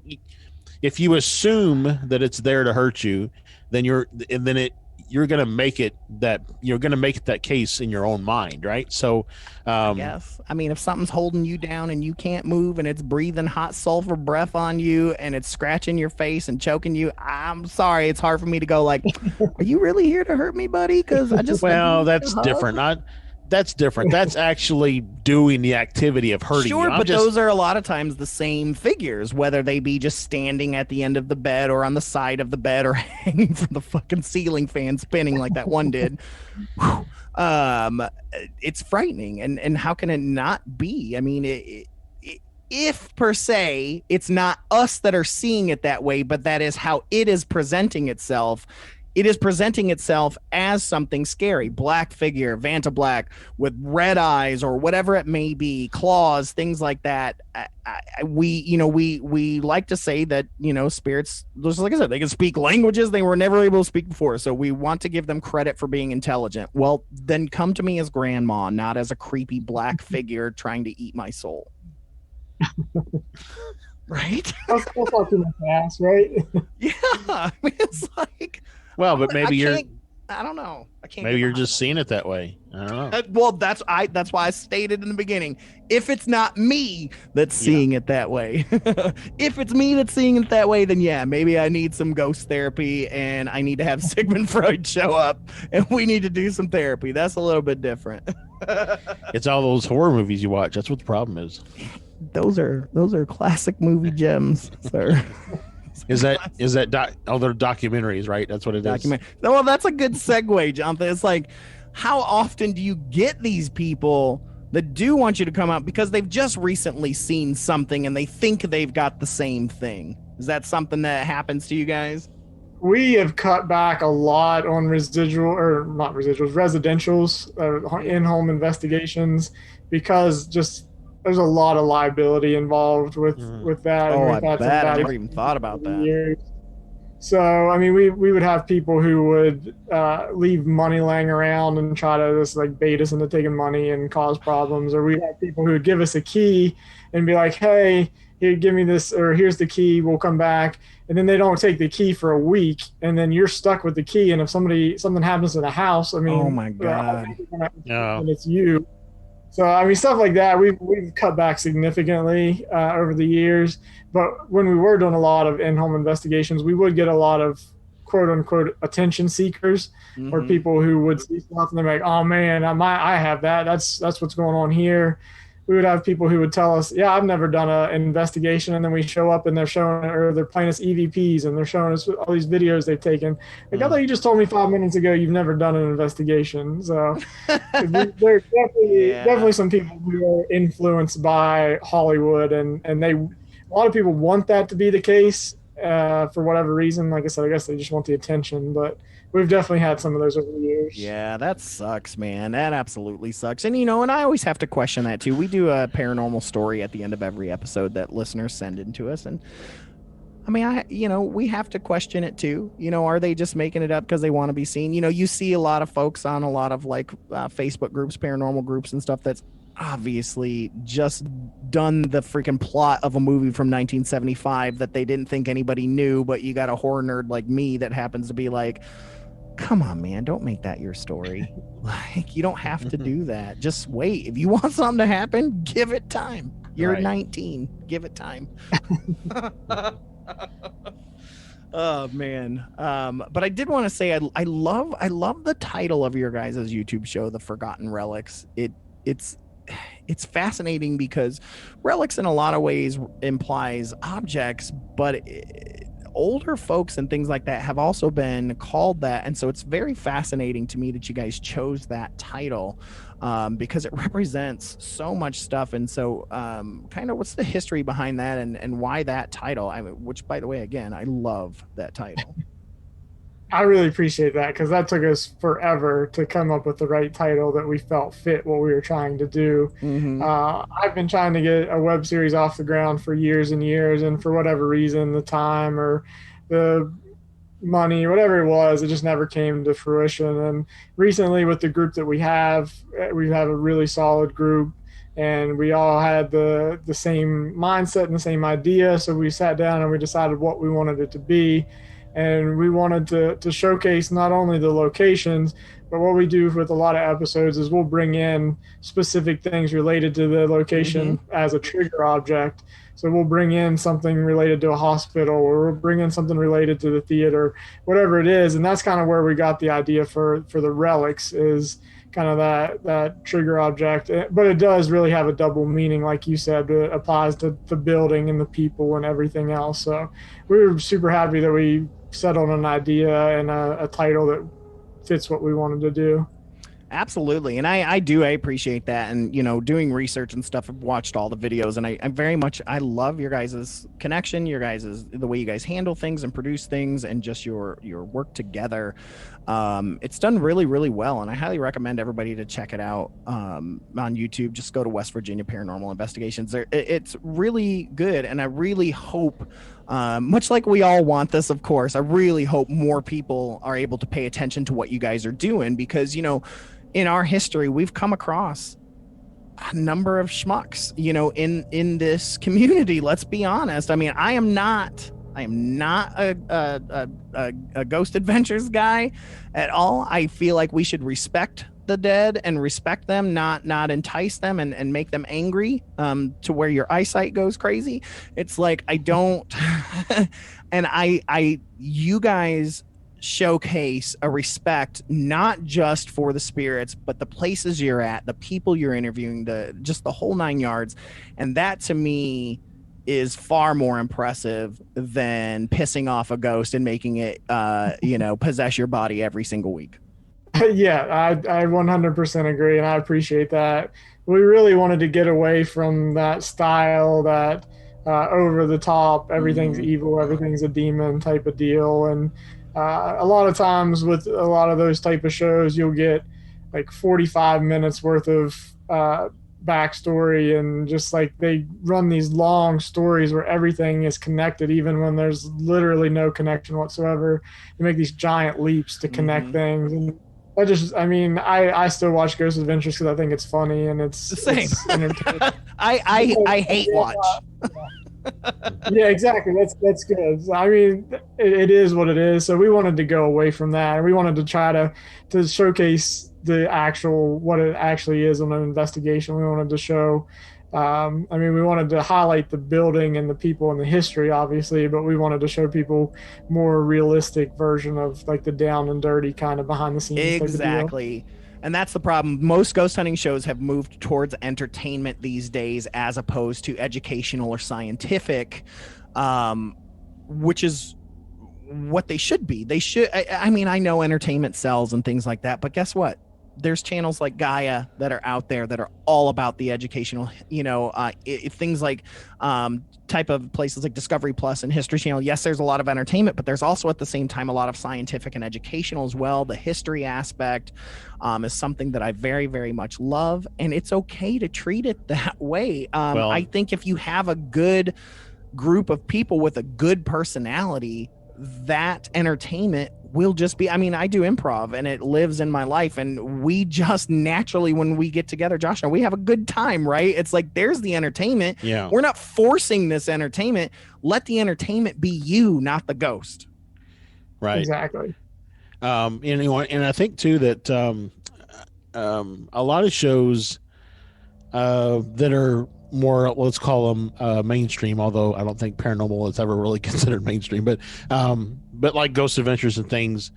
if you assume that it's there to hurt you, then you're going to make it that case in your own mind, right? So yes, I mean, if something's holding you down and you can't move, and it's breathing hot sulfur breath on you, and it's scratching your face and choking you, I'm sorry, it's hard for me to go like, are you really here to hurt me, buddy? Because I just that's different. That's different. That's actually doing the activity of hurting you. Sure, but those are a lot of times the same figures, whether they be just standing at the end of the bed or on the side of the bed or hanging from the fucking ceiling fan spinning like that one did. It's frightening, and how can it not be? I mean, if per se, it's not us that are seeing it that way, but that is how it is presenting itself. It is presenting itself as something scary, black figure, Vanta Black with red eyes or whatever it may be, claws, things like that. We like to say that, spirits, just like I said, they can speak languages they were never able to speak before. So we want to give them credit for being intelligent. Well, then come to me as grandma, not as a creepy black figure trying to eat my soul. Right? That's not too much ass, right? Yeah. I mean, it's like, well, but maybe I don't know. I can't. Maybe you're just seeing it that way. I don't know. Well, that's why I stated in the beginning. If it's not me that's seeing it that way, if it's me that's seeing it that way, then yeah, maybe I need some ghost therapy, and I need to have Sigmund Freud show up, and we need to do some therapy. That's a little bit different. It's all those horror movies you watch. That's what the problem is. Those are classic movie gems, sir. Is that they're documentaries, right? That's what it is. Well, that's a good segue, Jonathan. It's like, how often do you get these people that do want you to come out because they've just recently seen something and they think they've got the same thing? Is that something that happens to you guys? We have cut back a lot on residentials, in-home investigations, because just there's a lot of liability involved with that. Oh, I bet. I never even thought about that. Years. So, I mean, we would have people who would leave money laying around and try to just like bait us into taking money and cause problems. Or we'd have people who would give us a key and be like, hey, here, give me this, or here's the key, we'll come back. And then they don't take the key for a week, and then you're stuck with the key. And if something happens to the house, I mean, oh my God. And it's you. So I mean, stuff like that we've cut back significantly over the years. But when we were doing a lot of in-home investigations, we would get a lot of quote unquote attention seekers, or people who would see stuff and they're like, "Oh man, I have that. That's what's going on here." We would have people who would tell us, "Yeah, I've never done an investigation," and then we show up and they're showing, or they're playing us EVPs and they're showing us all these videos they've taken. Like, I thought you just told me 5 minutes ago you've never done an investigation. So there's definitely some people who are influenced by Hollywood, and a lot of people want that to be the case for whatever reason. Like I said, I guess they just want the attention, but we've definitely had some of those over the years. Yeah, that sucks, man. That absolutely sucks. And and I always have to question that too. We do a paranormal story at the end of every episode that listeners send in to us, and I mean, we have to question it too. Are they just making it up because they want to be seen? You see a lot of folks on a lot of like Facebook groups, paranormal groups and stuff that's obviously just done the freaking plot of a movie from 1975 that they didn't think anybody knew, but you got a horror nerd like me that happens to be like, come on, man, don't make that your story. Like, you don't have to do that. Just wait. If you want something to happen, give it time. You're 19. Give it time. Oh man. But I did want to say I love the title of your guys' YouTube show, The Forgotten Relics. It's fascinating because relics in a lot of ways implies objects, but older folks and things like that have also been called that. And so it's very fascinating to me that you guys chose that title because it represents so much stuff. And so kind of what's the history behind that and why that title? Which, by the way, again, I love that title. I really appreciate that, because that took us forever to come up with the right title that we felt fit what we were trying to do. I've been trying to get a web series off the ground for years and years, and for whatever reason, the time or the money, whatever it was, it just never came to fruition. And recently, with the group that we have a really solid group, and we all had the same mindset and the same idea. So we sat down and we decided what we wanted it to be. And we wanted to showcase not only the locations, but what we do with a lot of episodes is we'll bring in specific things related to the location as a trigger object. So we'll bring in something related to a hospital, or we'll bring in something related to the theater, whatever it is. And that's kind of where we got the idea for the relics, is kind of that trigger object. But it does really have a double meaning, like you said. It applies to the building and the people and everything else. So we were super happy that we settled on an idea and a title that fits what we wanted to do. Absolutely. And I appreciate that. And, doing research and stuff, I've watched all the videos, and I love your guys' connection, the way you guys handle things and produce things, and just your work together. It's done really, really well. And I highly recommend everybody to check it out on YouTube. Just go to West Virginia Paranormal Investigations. It's really good. And I really hope, much like we all want this, of course, I really hope more people are able to pay attention to what you guys are doing, because, in our history, we've come across a number of schmucks, in this community. Let's be honest. I mean, I am not a Ghost Adventures guy at all. I feel like we should respect the dead and respect them, not entice them and make them angry to where your eyesight goes crazy. It's like, I don't, and you guys showcase a respect not just for the spirits, but the places you're at, the people you're interviewing, just the whole 9 yards. And that to me is far more impressive than pissing off a ghost and making it possess your body every single week. Yeah, I 100% agree, and I appreciate that. We really wanted to get away from that style, that over the top, everything's evil, everything's a demon type of deal. And a lot of times with a lot of those type of shows, you'll get like 45 minutes worth of backstory, and just like they run these long stories where everything is connected, even when there's literally no connection whatsoever. They make these giant leaps to connect things. And I still watch Ghost Adventures because I think it's funny and it's the same. It's entertaining. I hate watch. Yeah, exactly. That's good. I mean, it is what it is. So we wanted to go away from that, and we wanted to try to showcase the actual what it actually is on an investigation. We wanted to show. I mean, we wanted to highlight the building and the people and the history, obviously, but we wanted to show people more realistic version of like the down and dirty kind of behind the scenes type of deal. Exactly. And that's the problem. Most ghost hunting shows have moved towards entertainment these days as opposed to educational or scientific, which is what they should be. They should. I mean, I know entertainment sells and things like that, but guess what? There's channels like Gaia that are out there that are all about the educational, things like type of places like Discovery Plus and History Channel. Yes, there's a lot of entertainment, but there's also at the same time a lot of scientific and educational as well. The history aspect is something that I very, very much love, and it's okay to treat it that way. I think if you have a good group of people with a good personality, that entertainment will just be, I mean, I do improv and it lives in my life, and we just naturally, when we get together, Josh and I, we have a good time, right? It's like, there's the entertainment. Yeah. We're not forcing this entertainment. Let the entertainment be you, not the ghost. Right. Exactly. And I think too that a lot of shows that are more, let's call them mainstream, although I don't think paranormal is ever really considered mainstream, but like Ghost Adventures and things,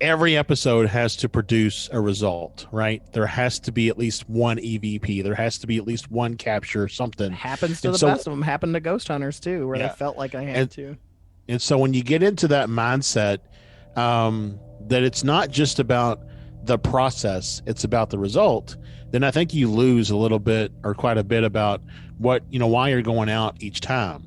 every episode has to produce a result, right? There has to be at least one EVP. There has to be at least one capture, something. Happens to the best of them. Happened to Ghost Hunters too, where they felt like I had to. And so when you get into that mindset, that it's not just about the process, it's about the result, then I think you lose a little bit or quite a bit about what, why you're going out each time.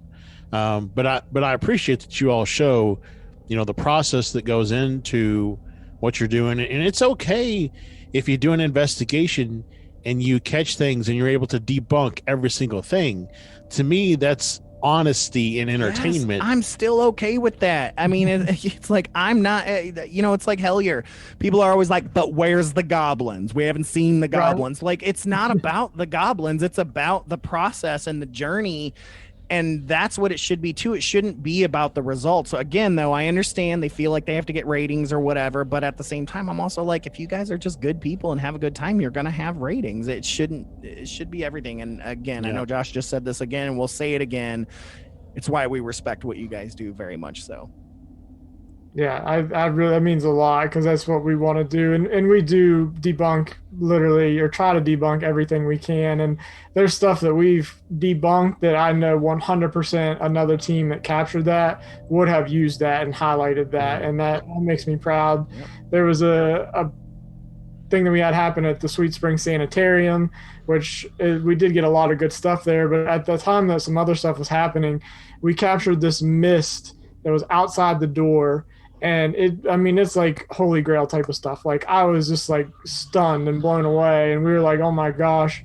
But I appreciate that you all show, the process that goes into what you're doing. And it's okay if you do an investigation and you catch things and you're able to debunk every single thing. To me, that's honesty and entertainment. Yes, I'm still okay with that. I mean, it's like, I'm not, it's like Hellier. People are always like, but where's the goblins? We haven't seen the goblins. Like, it's not about the goblins. It's about the process and the journey. And that's what it should be too. It shouldn't be about the results. So again, though, I understand they feel like they have to get ratings or whatever, but at the same time, I'm also like, if you guys are just good people and have a good time, you're going to have ratings. It should be everything. And again, I know Josh just said this again, and we'll say it again. It's why we respect what you guys do very much so. Yeah, I really, that means a lot, because that's what we want to do. And we do debunk literally, or try to debunk everything we can. And there's stuff that we've debunked that I know 100% another team that captured that would have used that and highlighted that. And that makes me proud. Yep. There was a thing that we had happen at the Sweet Spring Sanitarium, which we did get a lot of good stuff there. But at the time that some other stuff was happening, we captured this mist that was outside the door. And it's like holy grail type of stuff. Like, I was just like stunned and blown away. And we were like, oh my gosh.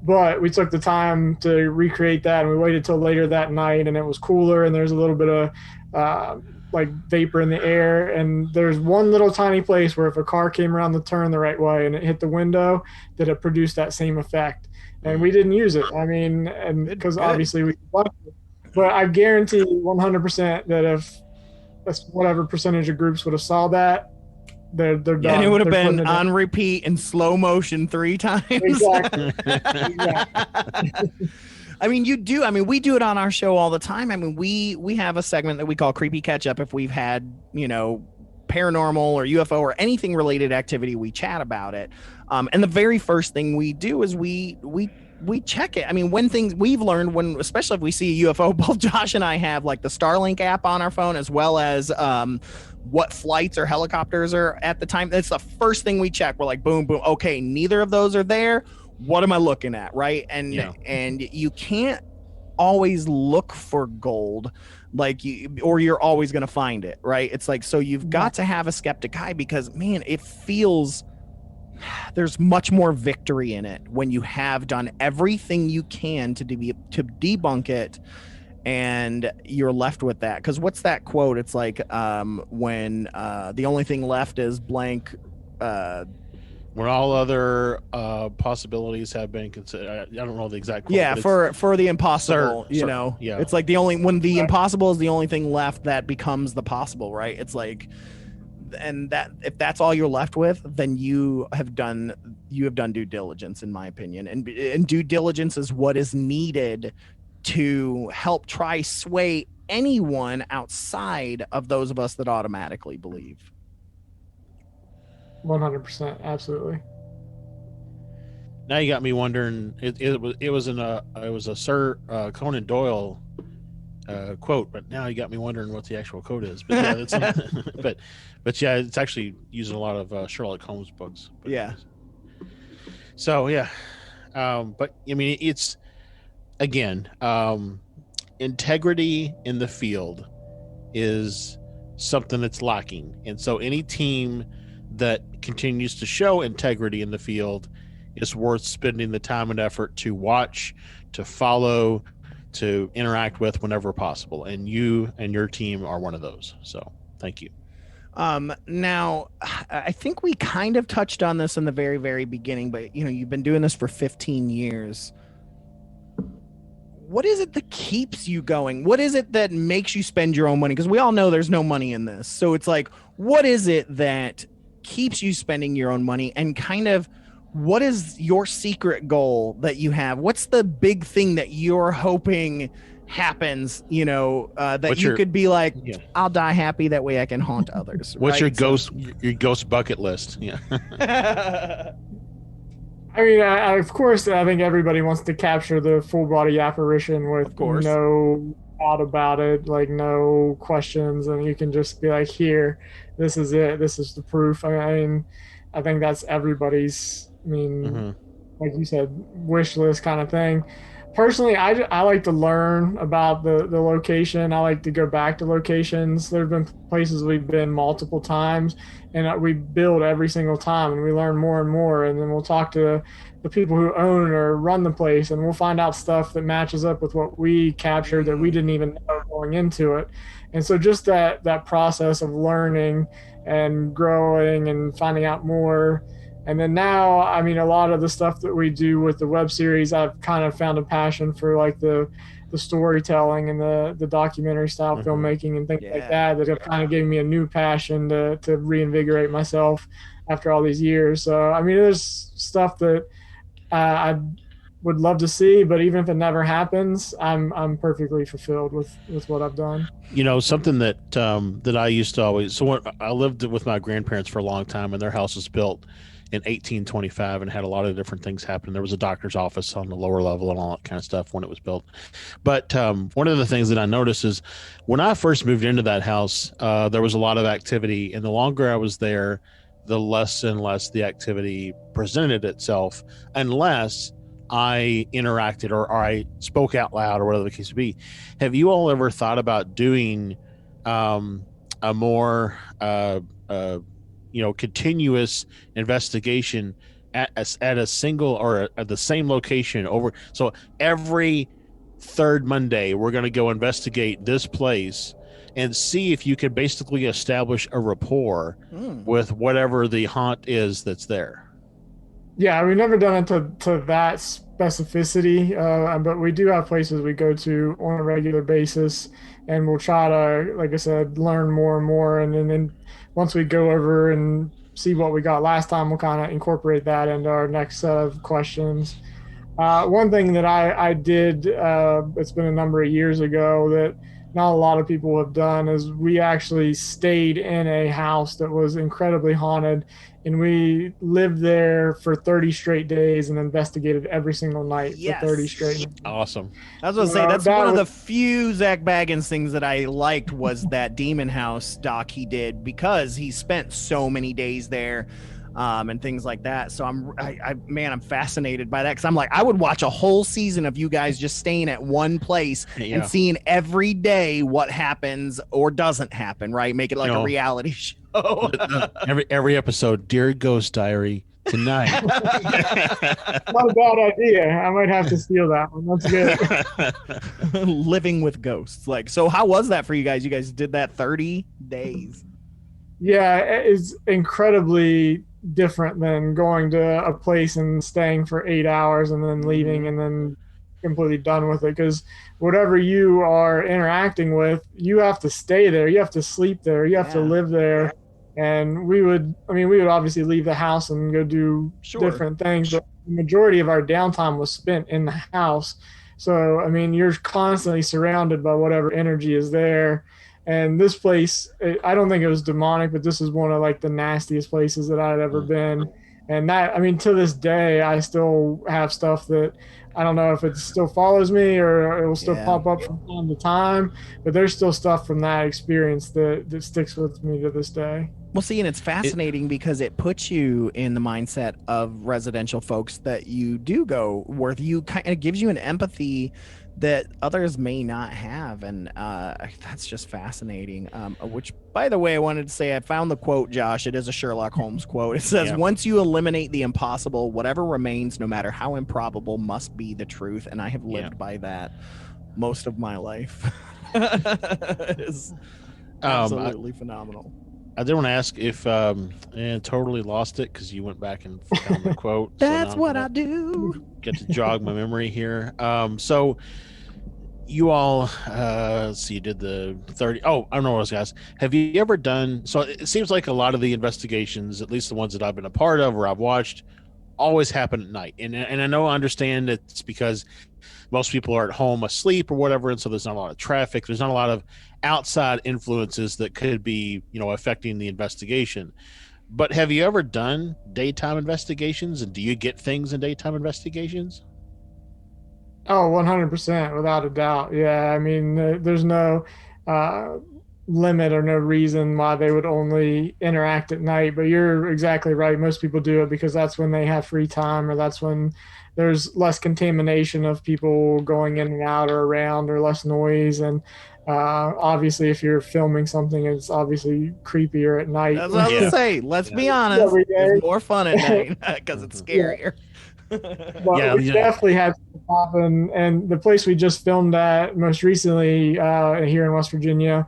But we took the time to recreate that, and we waited till later that night, and it was cooler, and there's a little bit of like vapor in the air. And there's one little tiny place where if a car came around the turn the right way and it hit the window, that it produced that same effect. And we didn't use it. I mean, and because obviously we, but I guarantee 100% that if whatever percentage of groups would have saw that, they're done. And it would have been on repeat in slow motion 3 times. Exactly. I mean, we do it on our show all the time. I mean, we have a segment that we call Creepy Catch Up. If we've had, paranormal or UFO or anything related activity, we chat about it. And the very first thing we do is we check it. I mean, when things we've learned, especially if we see a UFO, both Josh and I have like the Starlink app on our phone, as well as what flights or helicopters are at the time. That's the first thing we check. We're like, boom, boom. Okay, neither of those are there. What am I looking at? Right. And you can't always look for gold, or you're always going to find it. Right. It's like, so you've got to have a skeptic eye, because man, it feels there's much more victory in it when you have done everything you can to debunk it, and you're left with that. Because what's that quote? It's like when the only thing left is blank When all other possibilities have been considered. I don't know the exact quote. Yeah, for the impossible, you know. Yeah. It's like when the impossible is the only thing left that becomes the possible, right? It's like, and that if that's all you're left with, then you have done due diligence, in my opinion. And due diligence is what is needed to help try sway anyone outside of those of us that automatically believe. 100%, absolutely. Now you got me wondering. It was a Sir Conan Doyle quote, but now you got me wondering what the actual quote is. But yeah, but yeah, it's actually using a lot of Sherlock Holmes books. But, yeah. So yeah, but I mean, it's again, integrity in the field is something that's lacking, and so any team that continues to show integrity in the field is worth spending the time and effort to watch, to follow, to interact with whenever possible. And you and your team are one of those. So thank you. Now, I think we kind of touched on this in the very, very beginning, but you've been doing this for 15 years. What is it that keeps you going? What is it that makes you spend your own money? Because we all know there's no money in this. So it's like, what is it that keeps you spending your own money, and kind of what is your secret goal that you have? What's the big thing that you're hoping happens, that you could be like, I'll die happy, that way I can haunt others. What's right? your ghost bucket list? Yeah. I mean, of course, I think everybody wants to capture the full body apparition with no thought about it, like no questions, and you can just be like, here, this is it, this is the proof. I mean, I think that's everybody's, like you said, wish list kind of thing. Personally, I like to learn about the location. I like to go back to locations. There have been places we've been multiple times, and we build every single time, and we learn more and more, and then we'll talk to the people who own or run the place, and we'll find out stuff that matches up with what we captured that we didn't even know going into it. And so just that process of learning and growing and finding out more. And then now, I mean, a lot of the stuff that we do with the web series, I've kind of found a passion for, like the storytelling and the documentary style filmmaking and things like that have kind of given me a new passion to reinvigorate myself after all these years. So, I mean, there's stuff that I would love to see, but even if it never happens, I'm perfectly fulfilled with what I've done. Something that I used to always, so I lived with my grandparents for a long time, and their house was built in 1825 and had a lot of different things happen. There was a doctor's office on the lower level and all that kind of stuff when it was built. But one of the things that I noticed is when I first moved into that house, there was a lot of activity, and the longer I was there, the less and less the activity presented itself, unless I interacted or I spoke out loud or whatever the case would be. Have you all ever thought about doing a more continuous investigation at a single or at the same location over? So every third Monday, we're going to go investigate this place and see if you can basically establish a rapport with whatever the haunt is that's there. Yeah, we've never done it to that specificity, but we do have places we go to on a regular basis, and we'll try to, like I said, learn more and more. And then once we go over and see what we got last time, we'll kind of incorporate that into our next set of questions. One thing that I did, it's been a number of years ago, that not a lot of people have done, is we actually stayed in a house that was incredibly haunted, and we lived there for 30 straight days and investigated every single night for 30 straight days. Awesome. I was going to say, that's one of the few Zach Baggins things that I liked was that Demon House doc he did, because he spent so many days there. And things like that. So I'm fascinated by that, because I'm like, I would watch a whole season of you guys just staying at one place and seeing every day what happens or doesn't happen, right? Make it like a reality show. every episode, Dear Ghost Diary, tonight. Not a bad idea. I might have to steal that one. That's good. Living with ghosts. Like, so how was that for you guys? You guys did that 30 days. Yeah, it's incredibly different than going to a place and staying for 8 hours and then leaving and then completely done with it. Because whatever you are interacting with, you have to stay there, you have to sleep there, you have to live there. And we would obviously leave the house and go do different things, but the majority of our downtime was spent in the house. So I mean, you're constantly surrounded by whatever energy is there. And this place, I don't think it was demonic, but this is one of like the nastiest places that I'd ever been. And that, I mean, to this day, I still have stuff that I don't know if it still follows me or it will still pop up from time to time, but there's still stuff from that experience that sticks with me to this day. Well, see, and it's fascinating because it puts you in the mindset of residential folks that you do go, where you kind of gives you an empathy that others may not have, and that's just fascinating. Which, by the way, I wanted to say I found the quote, Josh. It is a Sherlock Holmes quote. It says, "Once you eliminate the impossible, whatever remains, no matter how improbable, must be the truth." And I have lived by that most of my life. It is absolutely phenomenal. I did want to ask if, and totally lost it because you went back and found the quote. That's so what I do. Get to jog my memory here. So you all, let's see, you did the 30. Oh, I don't know what else, guys. Have you ever done, so it seems like a lot of the investigations, at least the ones that I've been a part of or I've watched, always happen at night. And I know, I understand it's because most people are at home asleep or whatever, and so there's not a lot of traffic. There's not a lot of outside influences that could be, affecting the investigation. But have you ever done daytime investigations, and do you get things in daytime investigations? Oh, 100%, without a doubt. Yeah, I mean, there's no limit or no reason why they would only interact at night. But you're exactly right. Most people do it because that's when they have free time, or that's when there's less contamination of people going in and out or around, or less noise. And obviously, if you're filming something, it's obviously creepier at night. That's what I was gonna say. Let's be honest. It's more fun at night because it's scarier. But we definitely had stuff happen. And the place we just filmed at most recently here in West Virginia,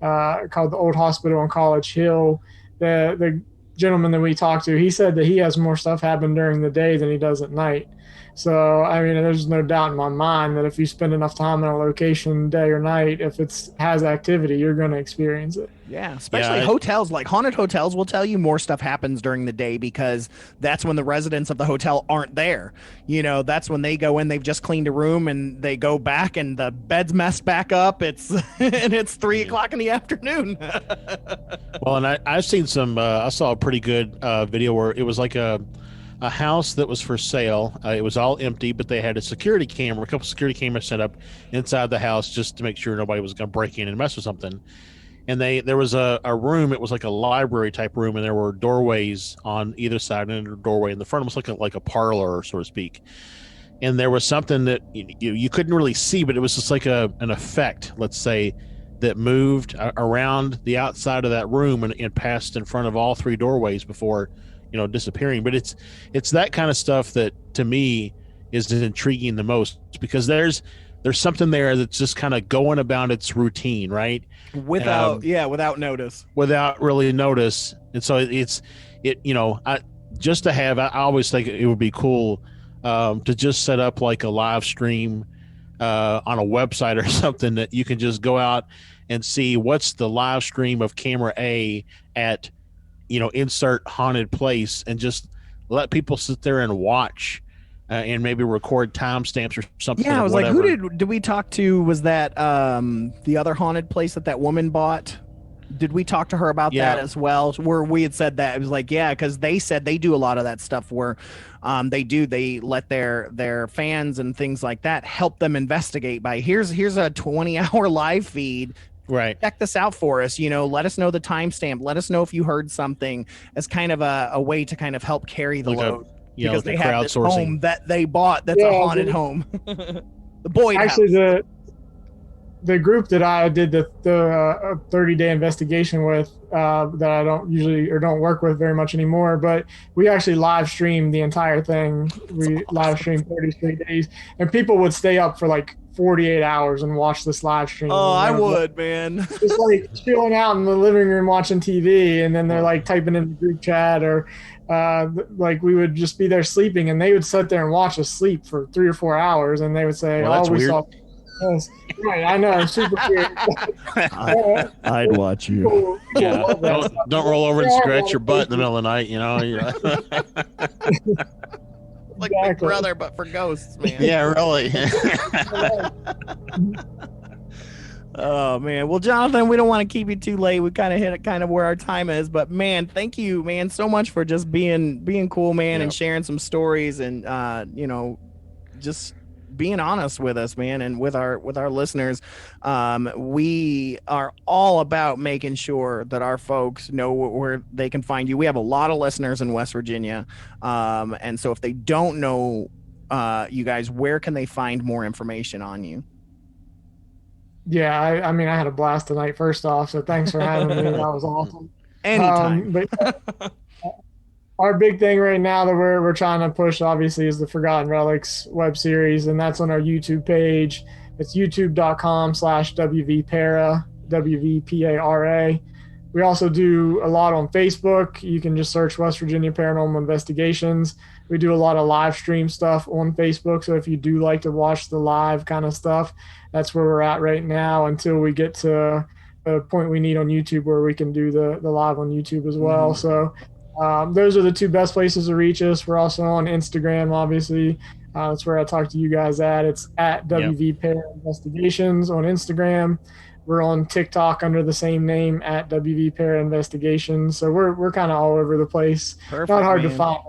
called the Old Hospital on College Hill, the gentleman that we talked to, he said that he has more stuff happen during the day than he does at night. So, I mean, there's no doubt in my mind that if you spend enough time in a location, day or night, if it has activity, you're going to experience it. Yeah, especially hotels, like haunted hotels will tell you more stuff happens during the day because that's when the residents of the hotel aren't there. That's when they go in, they've just cleaned a room and they go back and the bed's messed back up. It's and it's 3 o'clock in the afternoon. Well, and I've seen some, I saw a pretty good video where it was like a house that was for sale. It was all empty, but they had a couple security cameras set up inside the house just to make sure nobody was going to break in and mess with something. And there was a room. It was like a library type room, and there were doorways on either side and a doorway in the front. It was like a parlor, so to speak. And there was something that you couldn't really see, but it was just like an effect, let's say, that moved around the outside of that room and passed in front of all three doorways before disappearing. But it's that kind of stuff that to me is intriguing the most, because there's something there that's just kind of going about its routine, right? Without notice. Without really notice. And so I always think it would be cool to just set up like a live stream on a website or something that you can just go out and see what's the live stream of camera A at insert haunted place, and just let people sit there and watch and maybe record timestamps or something. Yeah, I was like, who did we talk to? Was that the other haunted place that woman bought? Did we talk to her about that as well? Where we had said that, it was like, because they said they do a lot of that stuff where they let their fans and things like that help them investigate by here's a 20-hour live feed. Right. Check this out for us. Let us know the timestamp. Let us know if you heard something, as kind of a way to kind of help carry the load. Because they have this home that they bought that's a haunted home. The Boyd actually house. the group that I did the 30-day investigation with, that I don't usually or don't work with very much anymore, but we actually live streamed the entire thing. We live streamed 30 straight days, and people would stay up for like 48 hours and watch this live stream. Oh, I would, like, man. Just like chilling out in the living room watching TV, and then they're like typing in the group chat, or like we would just be there sleeping, and they would sit there and watch us sleep for 3 or 4 hours, and they would say, Well, that's we weird. saw this. Right, I know, super weird. I'd watch you. Yeah, don't roll over and scratch your butt in the middle of the night, you know. Like Big Brother, but for ghosts, man. Yeah, really. Oh man. Well, Jonathan, we don't want to keep you too late. We kind of hit kind of where our time is, but man, thank you, man, so much for just being cool, man, and sharing some stories, and just being honest with us, man, and with our listeners. We are all about making sure that our folks know where they can find you. We have a lot of listeners in West Virginia, and so if they don't know you guys, where can they find more information on you? Yeah, I mean, I had a blast tonight, first off, so thanks for having me. That was awesome. Anytime. But our big thing right now that we're trying to push, obviously, is the Forgotten Relics web series, and that's on our YouTube page. It's youtube.com/WVPara, WVPARA. We also do a lot on Facebook. You can just search West Virginia Paranormal Investigations. We do a lot of live stream stuff on Facebook, so if you do like to watch the live kind of stuff, that's where we're at right now until we get to a point we need on YouTube where we can do the live on YouTube as well. So those are the two best places to reach us. We're also on Instagram, obviously. That's where I talk to you guys at. It's at WV Para Investigations on Instagram. We're on TikTok under the same name at WV Para Investigations. So we're kind of all over the place. Perfect, not hard man. to find.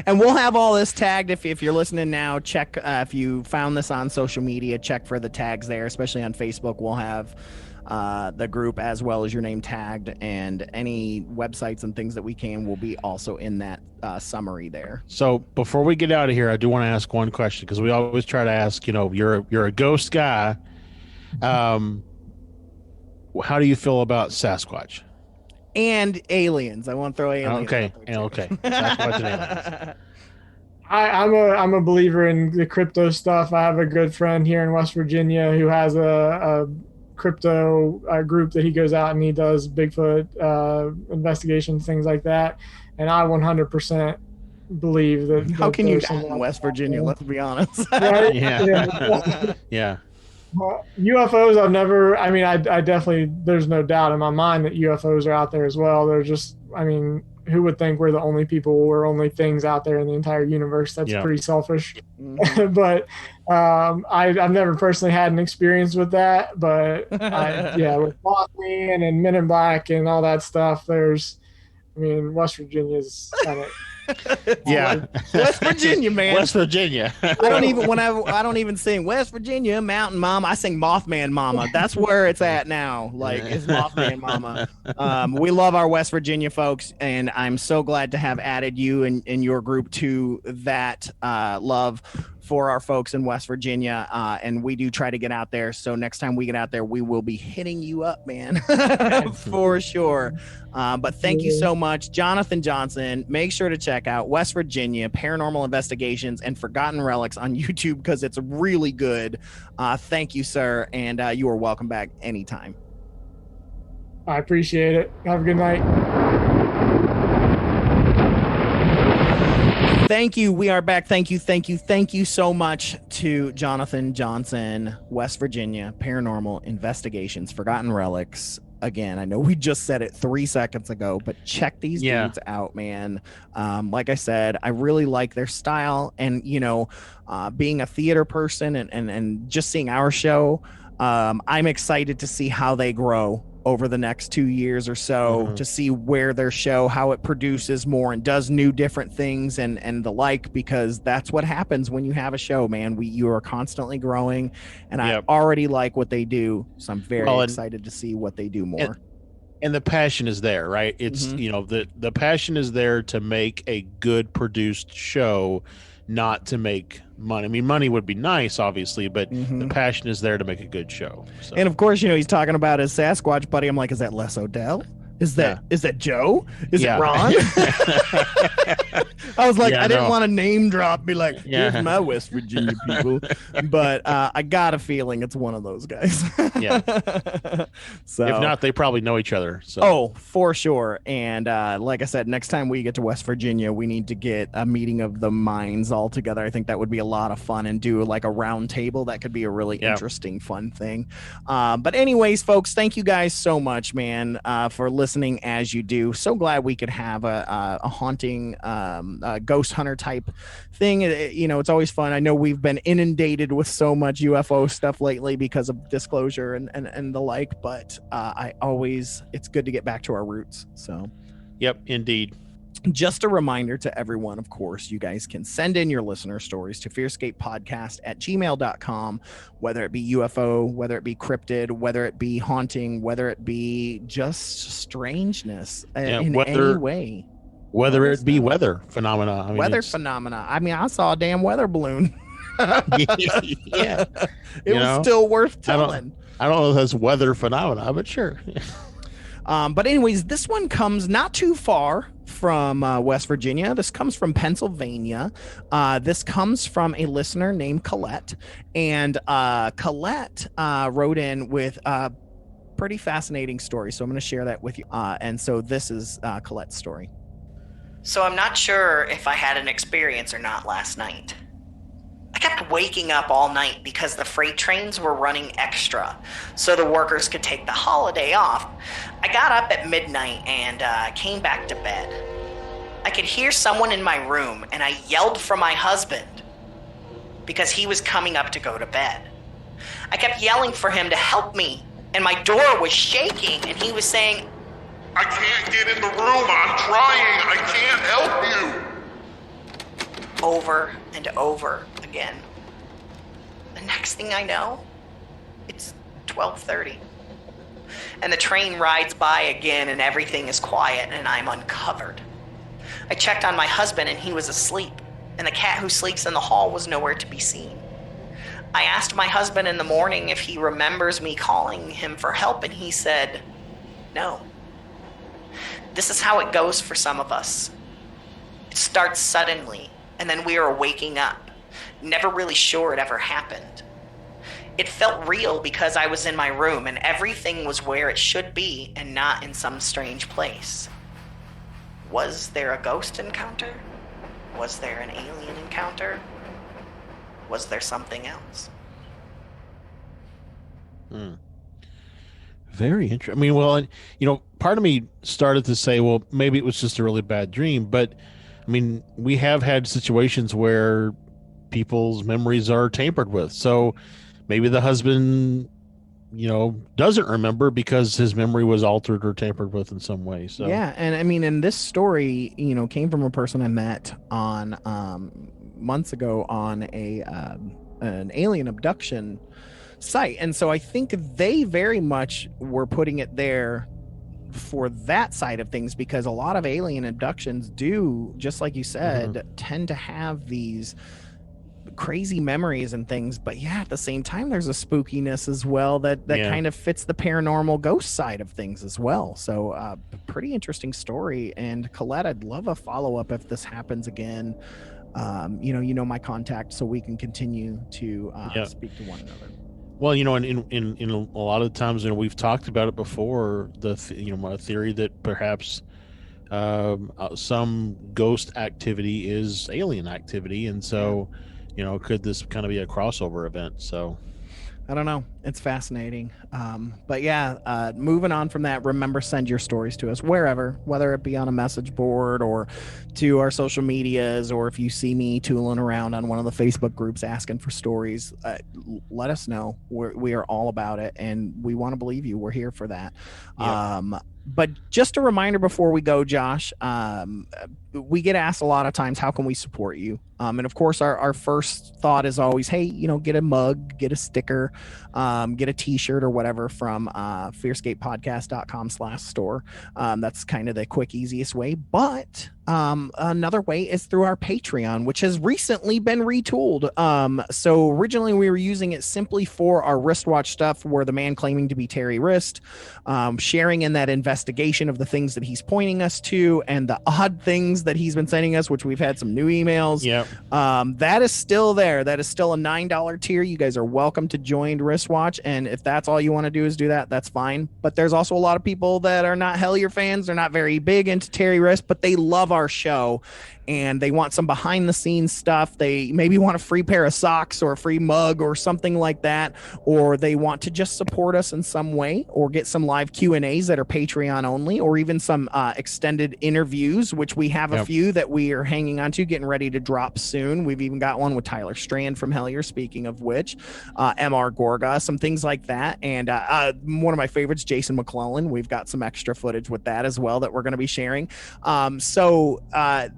And we'll have all this tagged. If you're listening now, check if you found this on social media, check for the tags there, especially on Facebook. We'll have the group as well as your name tagged, and any websites and things that we can will be also in that summary there. So before we get out of here, I do want to ask one question, because we always try to ask, you're a ghost guy. How do you feel about Sasquatch and aliens? I want to throw aliens. Okay. Sasquatch and aliens. I'm a believer in the crypto stuff. I have a good friend here in West Virginia who has a crypto group that he goes out and he does Bigfoot investigations, things like that. And I 100% believe that. How can you not in West Virginia? Let's be honest. Right? Yeah. UFOs, I definitely, there's no doubt in my mind that UFOs are out there as well. They're just, who would think we're the only people or only things out there in the entire universe? That's pretty selfish. But I've never personally had an experience with that. But with Mothman and Men in Black and all that stuff, West Virginia's kind of. West Virginia, man. West Virginia. I don't even sing West Virginia Mountain Mama. I sing Mothman Mama. That's where it's at now. Like, it's Mothman Mama. We love our West Virginia folks, and I'm so glad to have added you and your group to that love for our folks in West Virginia. And we do try to get out there. So next time we get out there, we will be hitting you up, man, for sure. But thank you so much, Jonathan Johnson. Make sure to check out West Virginia Paranormal Investigations and Forgotten Relics on YouTube, because it's really good. Thank you, sir. And you are welcome back anytime. I appreciate it. Have a good night. Thank you. We are back. Thank you so much to Jonathan Johnson, West Virginia Paranormal Investigations, Forgotten Relics. Again, I know we just said it 3 seconds ago, but check these dudes out, man. Like I said, I really like their style, and being a theater person and just seeing our show, I'm excited to see how they grow over the next 2 years or so, to see where their show, how it produces more and does new different things and the like, because that's what happens when you have a show, man. You are constantly growing, and I already like what they do, so I'm very excited to see what they do more. And the passion is there, right? It's the passion is there to make a good produced show, not to make money. I mean, money would be nice, obviously, but the passion is there to make a good show. So. And of course, you know, he's talking about his Sasquatch buddy. I'm like, is that Les Odell? Is that Joe? Is it Ron? I was like, I didn't want to name drop, be like, here's my West Virginia people. But I got a feeling it's one of those guys. So if not, they probably know each other. So. Oh, for sure. And like I said, next time we get to West Virginia, we need to get a meeting of the minds all together. I think that would be a lot of fun, and do like a round table. That could be a really interesting, fun thing. But anyways, folks, thank you guys so much, man, for listening as you do. So glad we could have a haunting ghost hunter type thing. You know, it's always fun. I know we've been inundated with so much UFO stuff lately because of disclosure and the like, but it's good to get back to our roots. So yep, indeed. Just a reminder to everyone, of course, you guys can send in your listener stories to fearscapepodcast@gmail.com, whether it be UFO, whether it be cryptid, whether it be haunting, whether it be just strangeness in any way. Whether it be weather phenomena. I mean, phenomena. I mean, I saw a damn weather balloon. It was still worth telling. I don't know if that's weather phenomena, but sure. But anyways, this one comes not too far from West Virginia. This comes from Pennsylvania. This comes from a listener named Colette. And Colette wrote in with a pretty fascinating story. So I'm going to share that with you. And so this is Colette's story. So I'm not sure if I had an experience or not last night. I kept waking up all night because the freight trains were running extra, so the workers could take the holiday off. I got up at midnight and came back to bed. I could hear someone in my room, and I yelled for my husband because he was coming up to go to bed. I kept yelling for him to help me, and my door was shaking, and he was saying, I can't get in the room, I'm trying, I can't help you. Over and over again. The next thing I know, it's 12:30. And the train rides by again and everything is quiet and I'm uncovered. I checked on my husband and he was asleep, and the cat who sleeps in the hall was nowhere to be seen. I asked my husband in the morning if he remembers me calling him for help, and he said, no. This is how it goes for some of us. It starts suddenly, and then we are waking up, never really sure it ever happened. It felt real because I was in my room and everything was where it should be and not in some strange place. Was there a ghost encounter? Was there an alien encounter? Was there something else? Very interesting. I mean, well, you know, part of me started to say, well, maybe it was just a really bad dream, but I mean, we have had situations where people's memories are tampered with. So maybe the husband, you know, doesn't remember because his memory was altered or tampered with in some way. So yeah, and I mean, and this story, you know, came from a person I met on months ago on an alien abduction site, and so I think they very much were putting it there for that side of things, because a lot of alien abductions do, just like you said, tend to have these crazy memories and things. But yeah, at the same time, there's a spookiness as well that kind of fits the paranormal ghost side of things as well. So pretty interesting story. And Colette, I'd love a follow-up if this happens again. You know my contact, so we can continue to speak to one another. Well, you know, in a lot of times, you know, we've talked about it before, my theory that perhaps some ghost activity is alien activity. And so, you know, could this kind of be a crossover event? So I don't know. It's fascinating. But yeah, moving on from that, remember, send your stories to us wherever, whether it be on a message board or to our social medias, or if you see me tooling around on one of the Facebook groups asking for stories, let us know. We are all about it, and we want to believe you. We're here for that. Yeah. But just a reminder before we go, Josh, we get asked a lot of times, how can we support you? And of course, our first thought is always, hey, you know, get a mug, get a sticker, get a t-shirt or whatever from fearscapepodcast.com/store. That's kind of the quick, easiest way. But Another way is through our Patreon, which has recently been retooled. So originally we were using it simply for our wristwatch stuff, where the man claiming to be Terry Wrist, sharing in that investigation of the things that he's pointing us to and the odd things that he's been sending us, which we've had some new emails. Yep. That is still there. That is still a $9 tier. You guys are welcome to join Wristwatch. And if that's all you want to do is do that, that's fine. But there's also a lot of people that are not Hellier fans. They're not very big into Terry Wrist, but they love our show and they want some behind the scenes stuff. They maybe want a free pair of socks or a free mug or something like that, or they want to just support us in some way or get some live Q&As that are Patreon only, or even some extended interviews, which we have a few that we are hanging on to, getting ready to drop soon. We've even got one with Tyler Strand from Hellier, speaking of which, MR Gorga, some things like that. And one of my favorites, Jason McClellan. We've got some extra footage with that as well that we're going to be sharing. So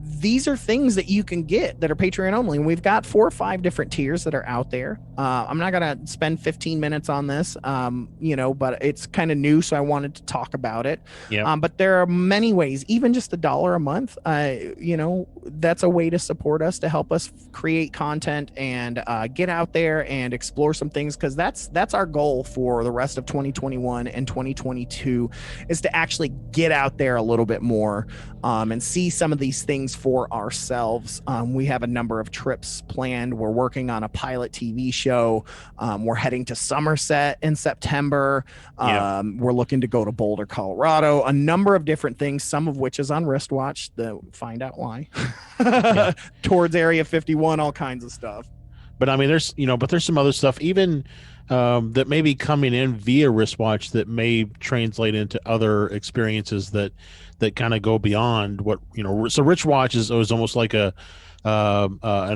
these are things that you can get that are Patreon only. And we've got 4 or 5 different tiers that are out there. I'm not going to spend 15 minutes on this, but it's kind of new, so I wanted to talk about it. But there are many ways, even just $1 a month, that's a way to support us, to help us create content and get out there and explore some things, because that's our goal for the rest of 2021 and 2022, is to actually get out there a little bit more and see some of these things for ourselves. We have a number of trips planned. We're working on a pilot TV show. We're heading to Somerset in September. We're looking to go to Boulder, Colorado, a number of different things, some of which is on Wristwatch. Find out why. Towards Area 51, all kinds of stuff. But I mean, there's some other stuff even that may be coming in via Wristwatch that may translate into other experiences that kind of go beyond what, so Wristwatch is almost like an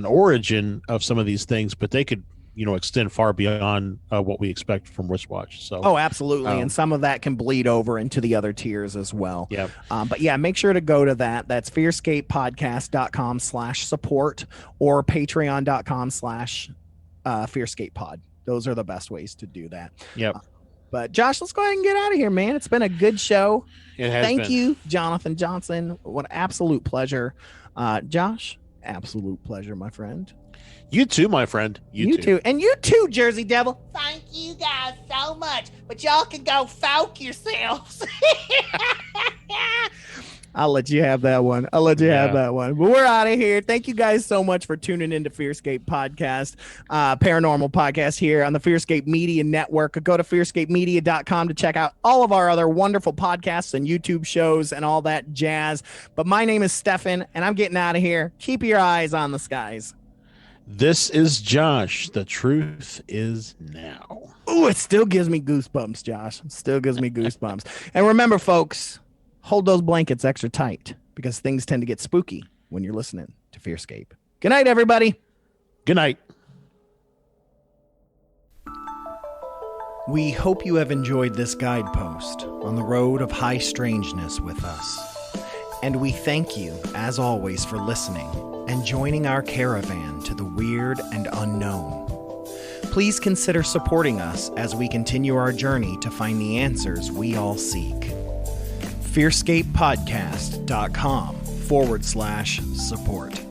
origin of some of these things, but they could, extend far beyond what we expect from Wristwatch. So, absolutely. And some of that can bleed over into the other tiers as well. Yeah. But yeah, make sure to go to that. That's fearscapepodcast.com/support or patreon.com/fearscapepod. Those are the best ways to do that. Yep. But Josh, let's go ahead and get out of here, man. It's been a good show. It has Thank been. you, Jonathan Johnson. What an absolute pleasure. Josh, absolute pleasure, my friend. You too, my friend. You too. And you too, Jersey Devil. Thank you guys so much, but y'all can go folk yourselves. I'll let you have that one. But we're out of here. Thank you guys so much for tuning into Fearscape Podcast, Paranormal Podcast here on the Fearscape Media Network. Go to fearscapemedia.com to check out all of our other wonderful podcasts and YouTube shows and all that jazz. But my name is Stefan, and I'm getting out of here. Keep your eyes on the skies. This is Josh. The truth is now. Ooh, it still gives me goosebumps, Josh. It still gives me goosebumps. And remember, folks, hold those blankets extra tight, because things tend to get spooky when you're listening to Fearscape. Good night, everybody. Good night. We hope you have enjoyed this guidepost on the road of high strangeness with us. And we thank you, as always, for listening and joining our caravan to the weird and unknown. Please consider supporting us as we continue our journey to find the answers we all seek. fearscapepodcast.com/support.